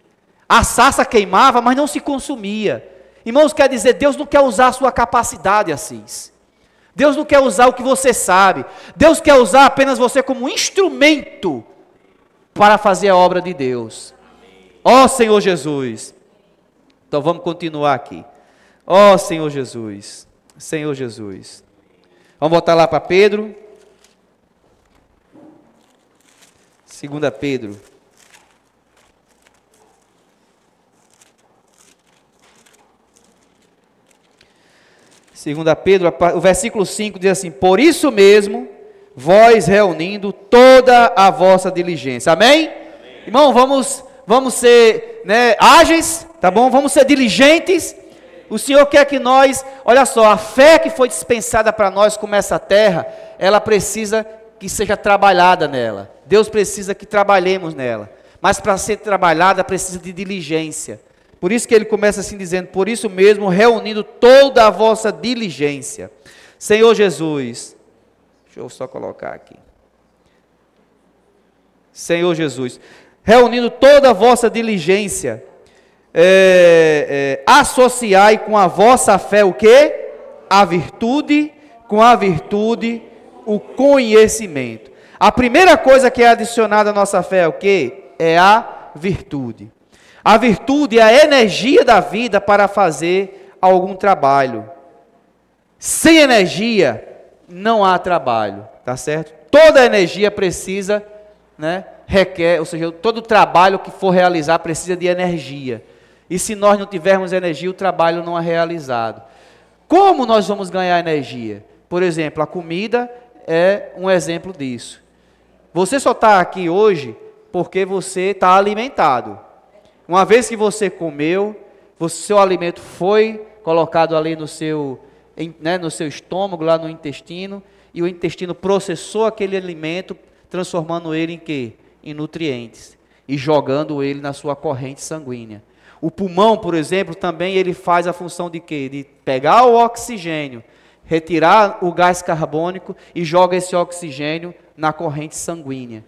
A sarça queimava, mas não se consumia. Irmãos, quer dizer, Deus não quer usar a sua capacidade, Assis. Deus não quer usar o que você sabe. Deus quer usar apenas você como instrumento para fazer a obra de Deus. Ó Senhor Jesus. Então vamos continuar aqui. Ó Senhor Jesus. Senhor Jesus. Vamos voltar lá para Pedro. 2 Pedro. O versículo 5 diz assim: por isso mesmo, vós reunindo toda a vossa diligência. Amém? Amém. Irmão, vamos ser, né, ágeis, tá bom? Vamos ser diligentes. O Senhor quer que nós, olha só, a fé que foi dispensada para nós como essa terra, ela precisa que seja trabalhada nela. Deus precisa que trabalhemos nela. Mas para ser trabalhada precisa de diligência. Por isso que ele começa assim dizendo: por isso mesmo, reunindo toda a vossa diligência. Senhor Jesus, deixa eu só colocar aqui. Senhor Jesus, reunindo toda a vossa diligência, associai com a vossa fé o quê? A virtude, com a virtude, o conhecimento. A primeira coisa que é adicionada à nossa fé é o quê? É a virtude. A virtude é a energia da vida para fazer algum trabalho. Sem energia, não há trabalho, tá certo? Toda energia precisa, né, requer, ou seja, todo trabalho que for realizar precisa de energia. E se nós não tivermos energia, o trabalho não é realizado. Como nós vamos ganhar energia? Por exemplo, a comida é um exemplo disso. Você só está aqui hoje porque você está alimentado. Uma vez que você comeu, seu alimento foi colocado ali no seu estômago, lá no intestino, e o intestino processou aquele alimento, transformando ele em quê? Em nutrientes, e jogando ele na sua corrente sanguínea. O pulmão, por exemplo, também ele faz a função de quê? De pegar o oxigênio, retirar o gás carbônico e joga esse oxigênio na corrente sanguínea.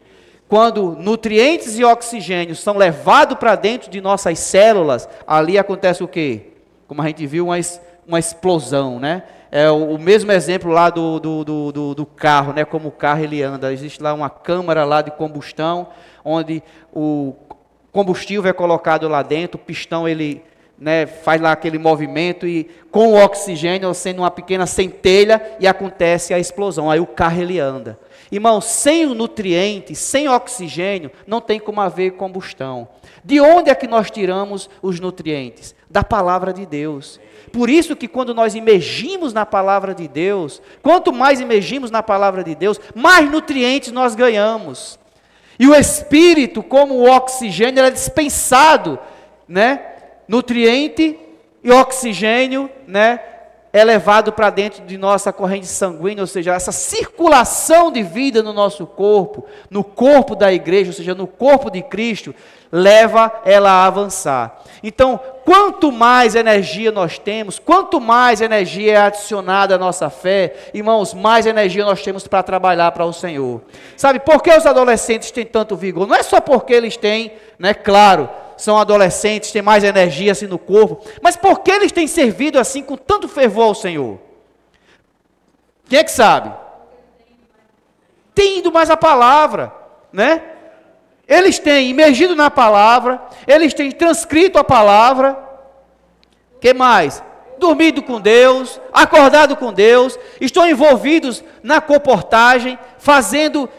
Quando nutrientes e oxigênio são levados para dentro de nossas células, ali acontece o quê? Como a gente viu, uma explosão, né? É o mesmo exemplo lá do carro, né? Como o carro ele anda. Existe lá uma câmara lá de combustão, onde o combustível é colocado lá dentro, o pistão ele, né, faz lá aquele movimento e com o oxigênio sendo uma pequena centelha e acontece a explosão. Aí o carro ele anda. Irmão, sem o nutriente, sem oxigênio, não tem como haver combustão. De onde é que nós tiramos os nutrientes? Da palavra de Deus. Por isso que quando nós imergimos na palavra de Deus, quanto mais imergimos na palavra de Deus, mais nutrientes nós ganhamos. E o Espírito, como o oxigênio, ele é dispensado, né? Nutriente e oxigênio, né, é levado para dentro de nossa corrente sanguínea, ou seja, essa circulação de vida no nosso corpo, no corpo da igreja, ou seja, no corpo de Cristo, leva ela a avançar. Então, quanto mais energia nós temos, quanto mais energia é adicionada à nossa fé, irmãos, mais energia nós temos para trabalhar para o Senhor. Sabe, por que os adolescentes têm tanto vigor? Não é só porque eles têm, né, claro, são adolescentes, têm mais energia assim no corpo, mas por que eles têm servido assim com tanto fervor ao Senhor? Quem é que sabe? Tem ido mais a palavra, né? Eles têm imergido na palavra, eles têm transcrito a palavra. Que mais? Dormido com Deus, acordado com Deus, estão envolvidos na comportagem, fazendo,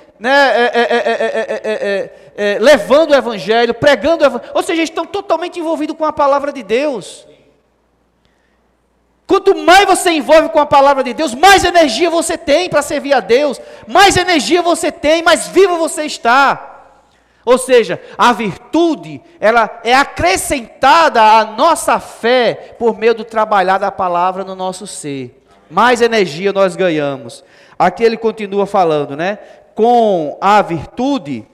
levando o evangelho, pregando o evangelho, ou seja, estão totalmente envolvidos com a palavra de Deus. Quanto mais você envolve com a palavra de Deus, mais energia você tem para servir a Deus, mais energia você tem, mais vivo você está. Ou seja, a virtude, ela é acrescentada à nossa fé por meio do trabalhar da palavra no nosso ser. Mais energia nós ganhamos. Aqui ele continua falando, né? Com a virtude,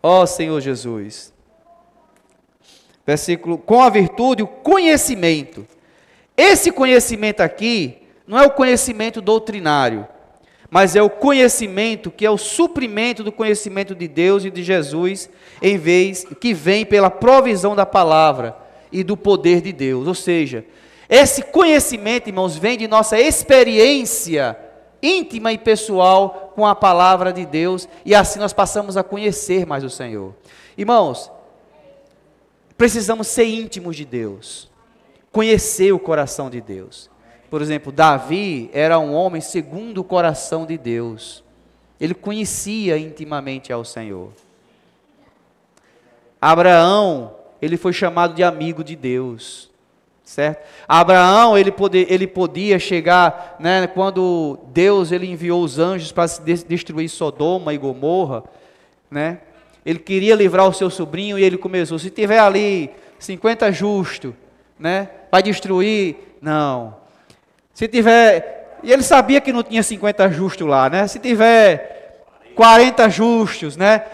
ó Senhor Jesus. Versículo, com a virtude, o conhecimento. Esse conhecimento aqui, não é o conhecimento doutrinário, mas é o conhecimento que é o suprimento do conhecimento de Deus e de Jesus, em vez que vem pela provisão da palavra e do poder de Deus. Ou seja, esse conhecimento, irmãos, vem de nossa experiência íntima e pessoal com a palavra de Deus, e assim nós passamos a conhecer mais o Senhor. Irmãos, precisamos ser íntimos de Deus, conhecer o coração de Deus. Por exemplo, Davi era um homem segundo o coração de Deus. Ele conhecia intimamente ao Senhor. Abraão, ele foi chamado de amigo de Deus, certo? Abraão, ele podia chegar, né, quando Deus ele enviou os anjos para destruir Sodoma e Gomorra, né? Ele queria livrar o seu sobrinho e ele começou, se tiver ali 50 justos, né, vai destruir, não. Se tiver, e ele sabia que não tinha 50 justos lá, né? Se tiver 40 justos, né?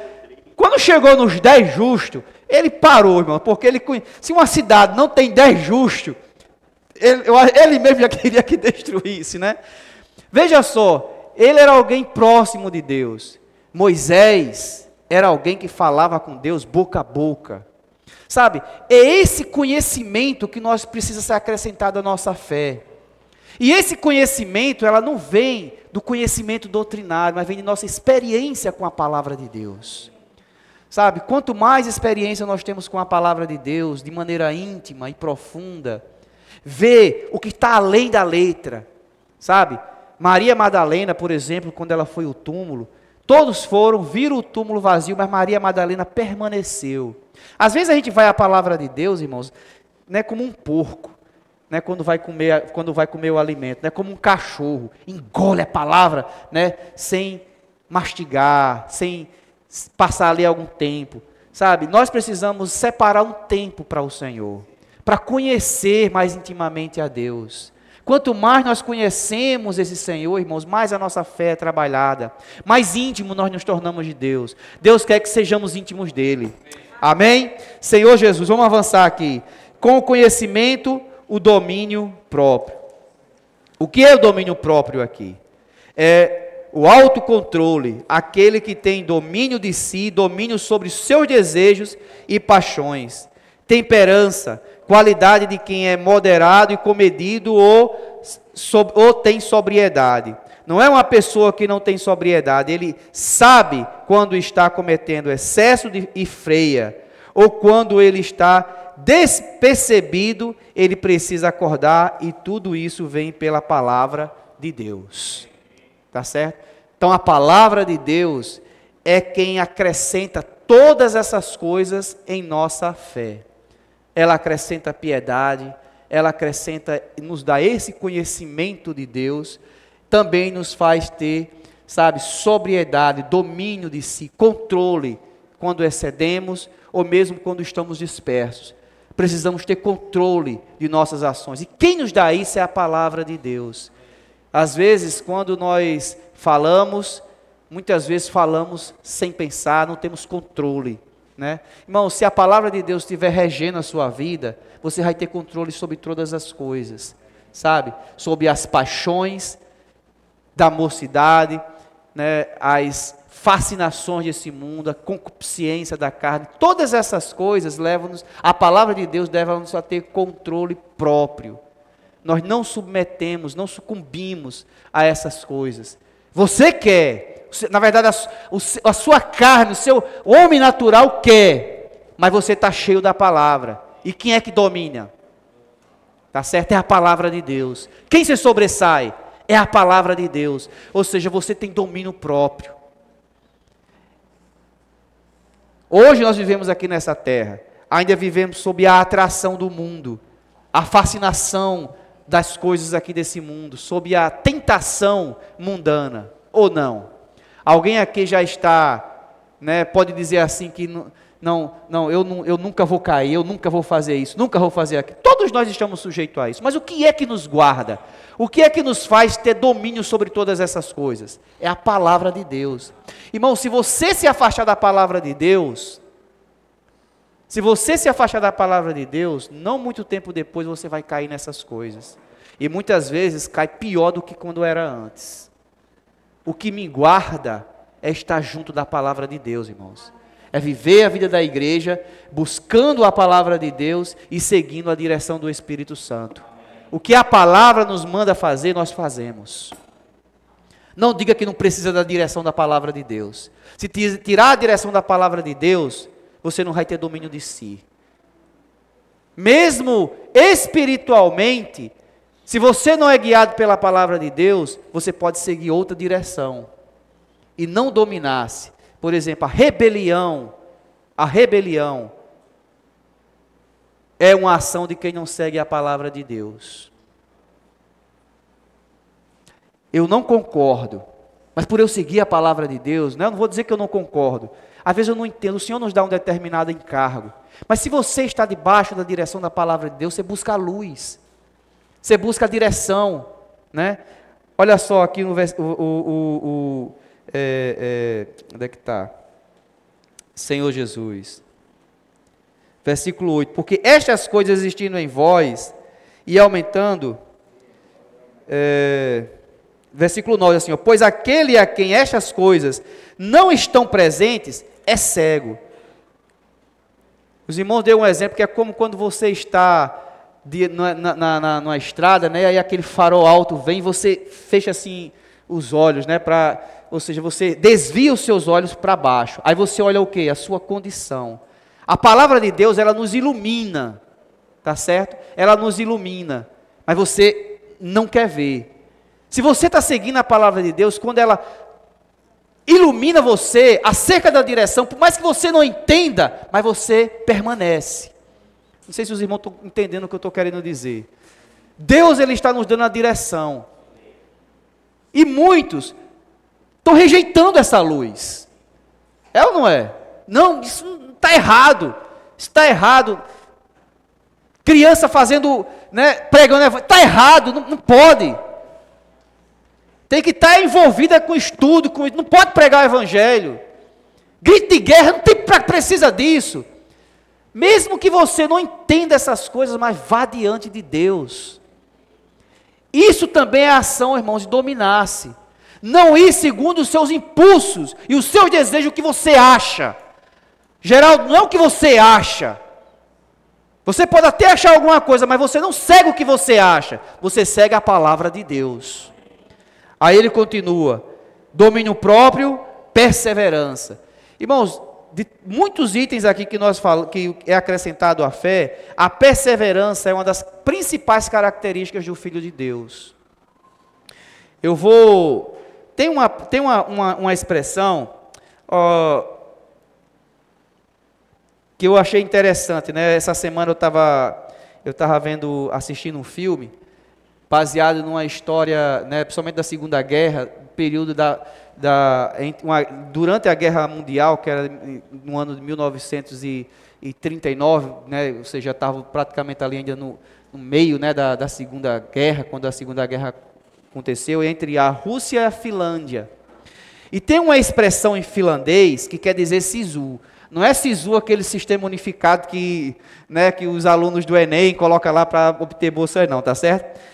Quando chegou nos 10 justos, ele parou, irmão, porque ele, se uma cidade não tem 10 justos, ele mesmo já queria que destruísse, né? Veja só, ele era alguém próximo de Deus. Moisés era alguém que falava com Deus boca a boca. Sabe, é esse conhecimento que nós precisamos ser acrescentado à nossa fé. E esse conhecimento, ela não vem do conhecimento doutrinário, mas vem de nossa experiência com a palavra de Deus. Sabe, quanto mais experiência nós temos com a palavra de Deus, de maneira íntima e profunda, ver o que está além da letra, sabe? Maria Madalena, por exemplo, quando ela foi ao túmulo, todos foram, viram o túmulo vazio, mas Maria Madalena permaneceu. Às vezes a gente vai à palavra de Deus, irmãos, né, como um porco. Né, quando vai comer o alimento, né, como um cachorro, engole a palavra, né, sem mastigar, sem passar ali algum tempo, sabe? Nós precisamos separar um tempo para o Senhor, para conhecer mais intimamente a Deus. Quanto mais nós conhecemos esse Senhor, irmãos, mais a nossa fé é trabalhada, mais íntimo nós nos tornamos de Deus. Deus quer que sejamos íntimos dEle. Amém? Senhor Jesus, vamos avançar aqui. Com o conhecimento, o domínio próprio. O que é o domínio próprio aqui? É o autocontrole, aquele que tem domínio de si, domínio sobre seus desejos e paixões. Temperança, qualidade de quem é moderado e comedido ou tem sobriedade. Não é uma pessoa que não tem sobriedade, ele sabe quando está cometendo excesso e freia, ou quando ele está despercebido, ele precisa acordar, e tudo isso vem pela palavra de Deus. Tá certo? Então a palavra de Deus é quem acrescenta todas essas coisas em nossa fé. Ela acrescenta piedade, ela acrescenta, nos dá esse conhecimento de Deus, também nos faz ter, sabe, sobriedade, domínio de si, controle, quando excedemos, ou mesmo quando estamos dispersos. Precisamos ter controle de nossas ações. E quem nos dá isso é a palavra de Deus. Às vezes, quando nós falamos, muitas vezes falamos sem pensar, não temos controle, né? Irmão, se a palavra de Deus estiver regendo a sua vida, você vai ter controle sobre todas as coisas, sabe? Sobre as paixões da mocidade, né? As fascinações desse mundo, a concupiscência da carne, todas essas coisas levam-nos, a palavra de Deus leva-nos a ter controle próprio. Nós não submetemos, não sucumbimos a essas coisas. Você quer Na verdade, a sua carne, o seu homem natural quer, mas você está cheio da palavra. E quem é que domina? Tá certo? É a palavra de Deus. Quem se sobressai? É a palavra de Deus. Ou seja, você tem domínio próprio. Hoje nós vivemos aqui nessa terra, ainda vivemos sob a atração do mundo, a fascinação das coisas aqui desse mundo, sob a tentação mundana, ou não? Alguém aqui já está, né, pode dizer assim que eu nunca vou cair, eu nunca vou fazer isso, nunca vou fazer aquilo. Todos nós estamos sujeitos a isso, mas o que é que nos guarda? O que é que nos faz ter domínio sobre todas essas coisas? É a palavra de Deus. Irmão, se você se afastar da palavra de Deus, não muito tempo depois você vai cair nessas coisas. E muitas vezes cai pior do que quando era antes. O que me guarda é estar junto da palavra de Deus, irmãos. É viver a vida da igreja, buscando a palavra de Deus e seguindo a direção do Espírito Santo. O que a palavra nos manda fazer, nós fazemos. Não diga que não precisa da direção da palavra de Deus. Se tirar a direção da palavra de Deus, você não vai ter domínio de si. Mesmo espiritualmente, se você não é guiado pela palavra de Deus, você pode seguir outra direção e não dominar-se. Por exemplo, a rebelião é uma ação de quem não segue a palavra de Deus. Eu não concordo, mas por eu seguir a palavra de Deus, né, eu não vou dizer que eu não concordo. Às vezes eu não entendo, o Senhor nos dá um determinado encargo. Mas se você está debaixo da direção da palavra de Deus, você busca a luz. Você busca a direção, né? Olha só aqui no onde é que está? Senhor Jesus. Versículo 8. Porque estas coisas existindo em vós e aumentando. Versículo 9, assim, ó, pois aquele a quem estas coisas não estão presentes é cego. Os irmãos deu um exemplo que é como quando você está na estrada, né, aí aquele farol alto vem e você fecha assim os olhos, né, ou seja, você desvia os seus olhos para baixo. Aí você olha o quê? A sua condição. A palavra de Deus, ela nos ilumina, tá certo? Ela nos ilumina, mas você não quer ver. Se você está seguindo a palavra de Deus, quando ela ilumina você acerca da direção, por mais que você não entenda, mas você permanece. Não sei se os irmãos estão entendendo o que eu estou querendo dizer. Deus, Ele está nos dando a direção. E muitos estão rejeitando essa luz. É ou não é? Não, isso está errado. Isso está errado. Criança fazendo, né, pregando, está errado, não pode. Tem que estar envolvida com estudo, não pode pregar o evangelho. Grito de guerra, não precisa disso. Mesmo que você não entenda essas coisas, mas vá diante de Deus. Isso também é ação, irmãos, de dominar-se. Não ir segundo os seus impulsos e os seus desejos, o que você acha. Geraldo, não é o que você acha. Você pode até achar alguma coisa, mas você não segue o que você acha. Você segue a palavra de Deus. Aí ele continua, domínio próprio, perseverança. Irmãos, de muitos itens aqui que nós falamos, que é acrescentado à fé, a perseverança é uma das principais características do Filho de Deus. Tem uma expressão que eu achei interessante, né? Essa semana eu estava assistindo um filme, baseado numa história, né, principalmente da Segunda Guerra, período durante a Guerra Mundial, que era no ano de 1939, né, ou seja, estava praticamente ali ainda no meio, né, da Segunda Guerra, quando a Segunda Guerra aconteceu, entre a Rússia e a Finlândia. E tem uma expressão em finlandês que quer dizer sisu. Não é sisu aquele sistema unificado que os alunos do Enem colocam lá para obter bolsa, não, tá certo?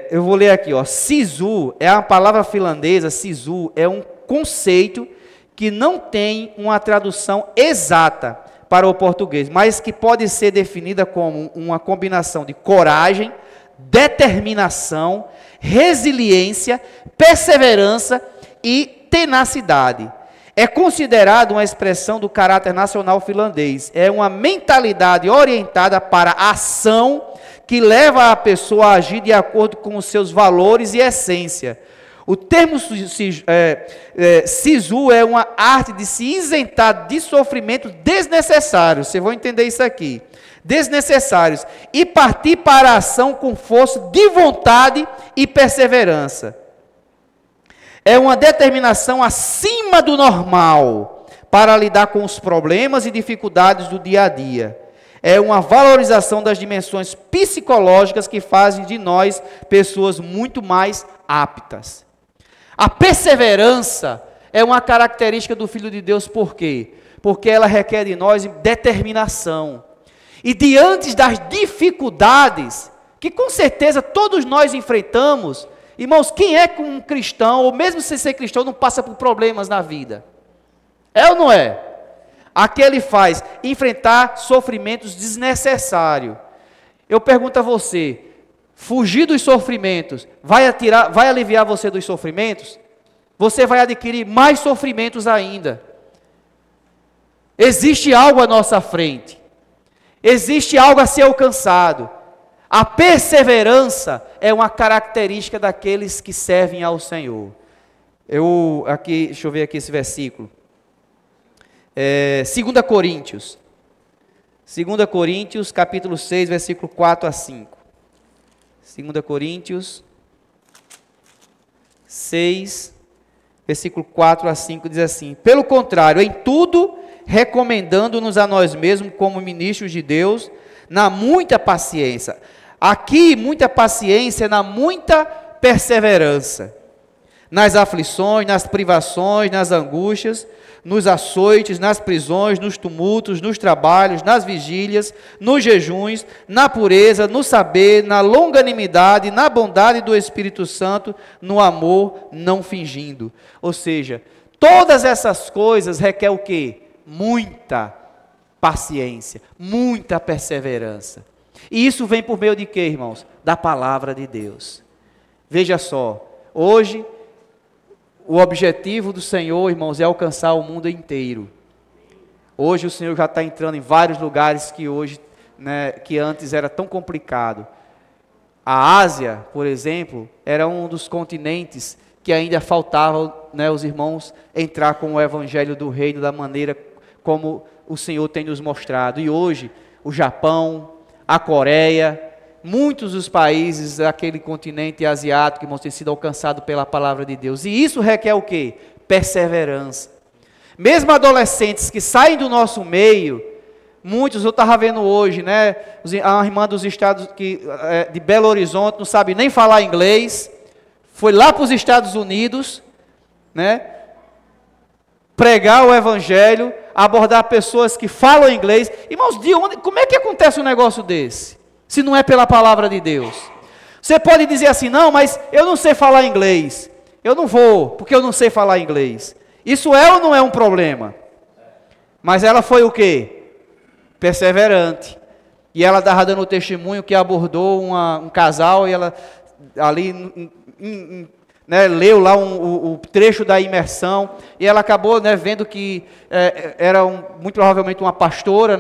Eu vou ler aqui, ó. Sisu é a palavra finlandesa. Sisu é um conceito que não tem uma tradução exata para o português, mas que pode ser definida como uma combinação de coragem, determinação, resiliência, perseverança e tenacidade. É considerado uma expressão do caráter nacional finlandês. É uma mentalidade orientada para a ação que leva a pessoa a agir de acordo com os seus valores e essência. O termo sisu é uma arte de se isentar de sofrimentos desnecessários. Vocês vão entender isso aqui. Desnecessários. E partir para a ação com força de vontade e perseverança. É uma determinação acima do normal para lidar com os problemas e dificuldades do dia a dia. É uma valorização das dimensões psicológicas que fazem de nós pessoas muito mais aptas. A perseverança é uma característica do Filho de Deus, por quê? Porque ela requer de nós determinação. E diante das dificuldades, que com certeza todos nós enfrentamos, irmãos, quem é que um cristão, ou mesmo sem ser cristão, não passa por problemas na vida? É ou não é? Aquele faz enfrentar sofrimentos desnecessários. Eu pergunto a você, fugir dos sofrimentos vai aliviar você dos sofrimentos? Você vai adquirir mais sofrimentos ainda. Existe algo à nossa frente. Existe algo a ser alcançado. A perseverança é uma característica daqueles que servem ao Senhor. Deixa eu ver aqui esse versículo. 2 Coríntios. 2 Coríntios, capítulo 6, versículo 4 a 5. 2 Coríntios 6, versículo 4 a 5, diz assim: pelo contrário, em tudo, recomendando-nos a nós mesmos como ministros de Deus, na muita paciência. Aqui, muita paciência, na muita perseverança. Nas aflições, nas privações, nas angústias, nos açoites, nas prisões, nos tumultos, nos trabalhos, nas vigílias, nos jejuns, na pureza, no saber, na longanimidade, na bondade do Espírito Santo, no amor, não fingindo. Ou seja, todas essas coisas requer o quê? Muita paciência, muita perseverança. E isso vem por meio de quê, irmãos? Da palavra de Deus. Veja só, hoje o objetivo do Senhor, irmãos, é alcançar o mundo inteiro. Hoje o Senhor já está entrando em vários lugares que hoje, que antes era tão complicado. A Ásia, por exemplo, era um dos continentes que ainda faltava, os irmãos entrar com o evangelho do reino da maneira como o Senhor tem nos mostrado. E hoje o Japão, a Coreia, muitos dos países daquele continente asiático que vão ter sido alcançados pela palavra de Deus. E isso requer o quê? Perseverança. Mesmo adolescentes que saem do nosso meio, muitos, eu estava vendo hoje, a irmã dos estados de Belo Horizonte, não sabe nem falar inglês, foi lá para os Estados Unidos, pregar o evangelho, abordar pessoas que falam inglês. Irmãos, como é que acontece um negócio desse? Se não é pela palavra de Deus. Você pode dizer assim, não, mas eu não sei falar inglês. Eu não vou, porque eu não sei falar inglês. Isso é ou não é um problema? Mas ela foi o quê? Perseverante. E ela estava dando o testemunho que abordou um casal, e ela ali leu lá o trecho da imersão, e ela acabou vendo que era muito provavelmente uma pastora,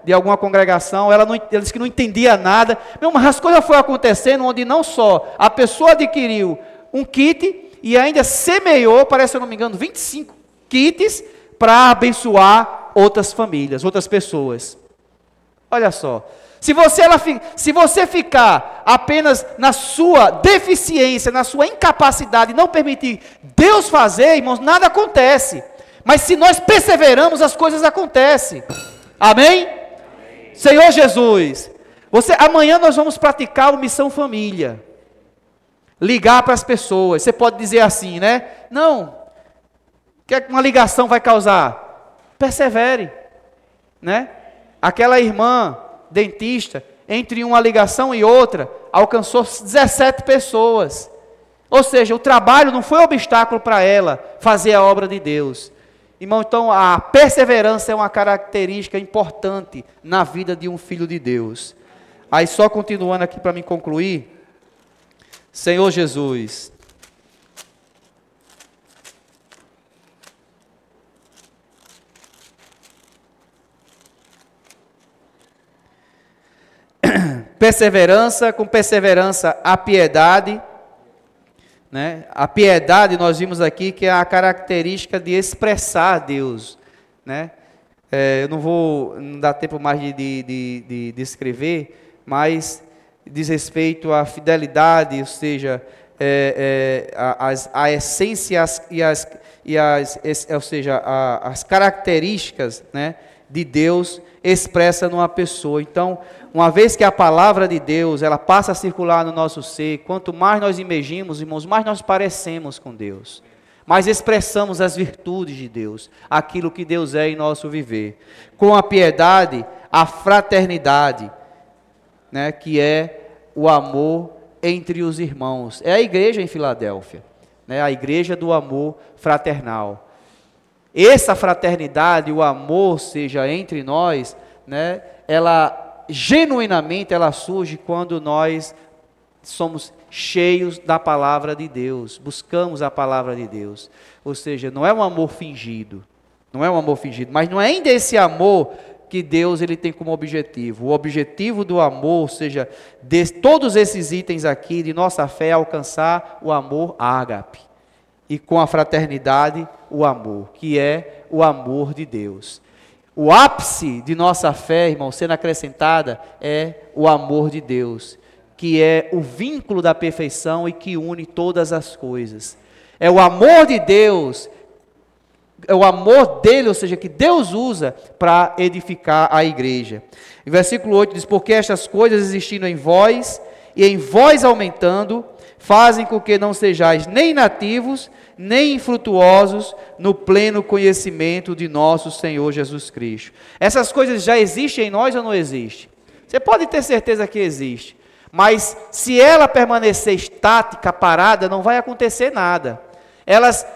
de alguma congregação. Ela disse que não entendia nada. Mas as coisas foram acontecendo onde não só a pessoa adquiriu um kit e ainda semeou, parece, se eu não me engano, 25 kits para abençoar outras famílias, outras pessoas. Olha só. Se você ficar apenas na sua deficiência, na sua incapacidade, não permitir Deus fazer, irmãos, nada acontece. Mas se nós perseveramos, as coisas acontecem. Amém? Senhor Jesus, amanhã nós vamos praticar o Missão Família. Ligar para as pessoas. Você pode dizer assim, Não. O que é que uma ligação vai causar? Persevere. Aquela irmã dentista, entre uma ligação e outra, alcançou 17 pessoas. Ou seja, o trabalho não foi obstáculo para ela fazer a obra de Deus. Irmão, então a perseverança é uma característica importante na vida de um filho de Deus. Aí só continuando aqui para me concluir, Senhor Jesus, perseverança, com perseverança a piedade, né? A piedade nós vimos aqui que é a característica de expressar a Deus, né? Eu não dá tempo mais de descrever, mas diz respeito à fidelidade, ou seja, a essência ou seja, as características, né, de Deus expressa numa pessoa. Então, uma vez que a palavra de Deus ela passa a circular no nosso ser, quanto mais nós imergimos, irmãos, mais nós parecemos com Deus, mais expressamos as virtudes de Deus, aquilo que Deus é em nosso viver. Com a piedade, a fraternidade, né, que é o amor entre os irmãos. É a igreja em Filadélfia, né, a igreja do amor fraternal. Essa fraternidade, o amor, seja entre nós, né, ela genuinamente ela surge quando nós somos cheios da palavra de Deus, buscamos a palavra de Deus. Ou seja, não é um amor fingido, mas não é ainda esse amor que Deus ele tem como objetivo. O objetivo do amor, ou seja, de todos esses itens aqui de nossa fé é alcançar o amor ágape. E com a fraternidade, o amor, que é o amor de Deus. O ápice de nossa fé, irmão, sendo acrescentada, é o amor de Deus, que é o vínculo da perfeição e que une todas as coisas. É o amor de Deus, é o amor dele, ou seja, que Deus usa para edificar a igreja. Em versículo 8 diz, porque estas coisas existindo em vós, e em vós aumentando, fazem com que não sejais nem nativos, nem infrutuosos no pleno conhecimento de nosso Senhor Jesus Cristo. Essas coisas já existem em nós ou não existem? Você pode ter certeza que existe, mas se ela permanecer estática, parada, não vai acontecer nada. Elas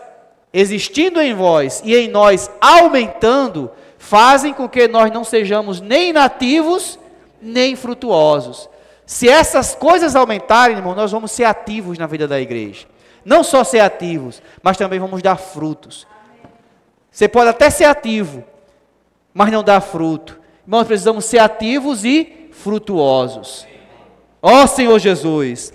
existindo em vós e em nós aumentando, fazem com que nós não sejamos nem nativos, nem frutuosos. Se essas coisas aumentarem, irmão, nós vamos ser ativos na vida da igreja. Não só ser ativos, mas também vamos dar frutos. Você pode até ser ativo, mas não dar fruto. Irmãos, precisamos ser ativos e frutuosos. Ó Senhor Jesus,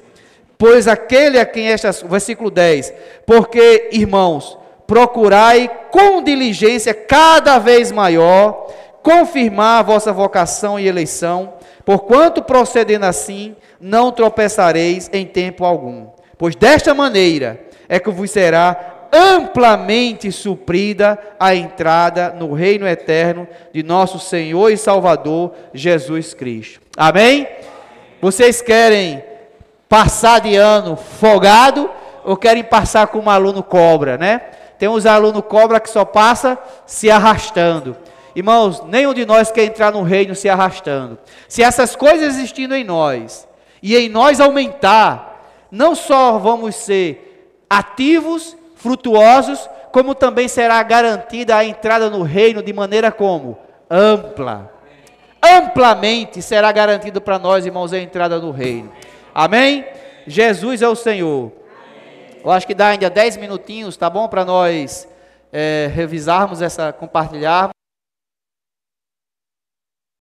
pois aquele a quem estas... Versículo 10. Porque, irmãos, procurai com diligência cada vez maior, confirmar a vossa vocação e eleição, porquanto procedendo assim, não tropeçareis em tempo algum. Pois desta maneira é que vos será amplamente suprida a entrada no reino eterno de nosso Senhor e Salvador Jesus Cristo. Amém? Vocês querem passar de ano folgado ou querem passar como aluno cobra, né? Tem uns alunos cobra que só passa se arrastando. Irmãos, nenhum de nós quer entrar no reino se arrastando. Se essas coisas existindo em nós, e em nós aumentar, não só vamos ser ativos, frutuosos, como também será garantida a entrada no reino de maneira como? Ampla. Amplamente será garantido para nós, irmãos, a entrada no reino. Amém? Jesus é o Senhor. Eu acho que dá ainda 10 minutinhos, tá bom? Para nós revisarmos compartilharmos.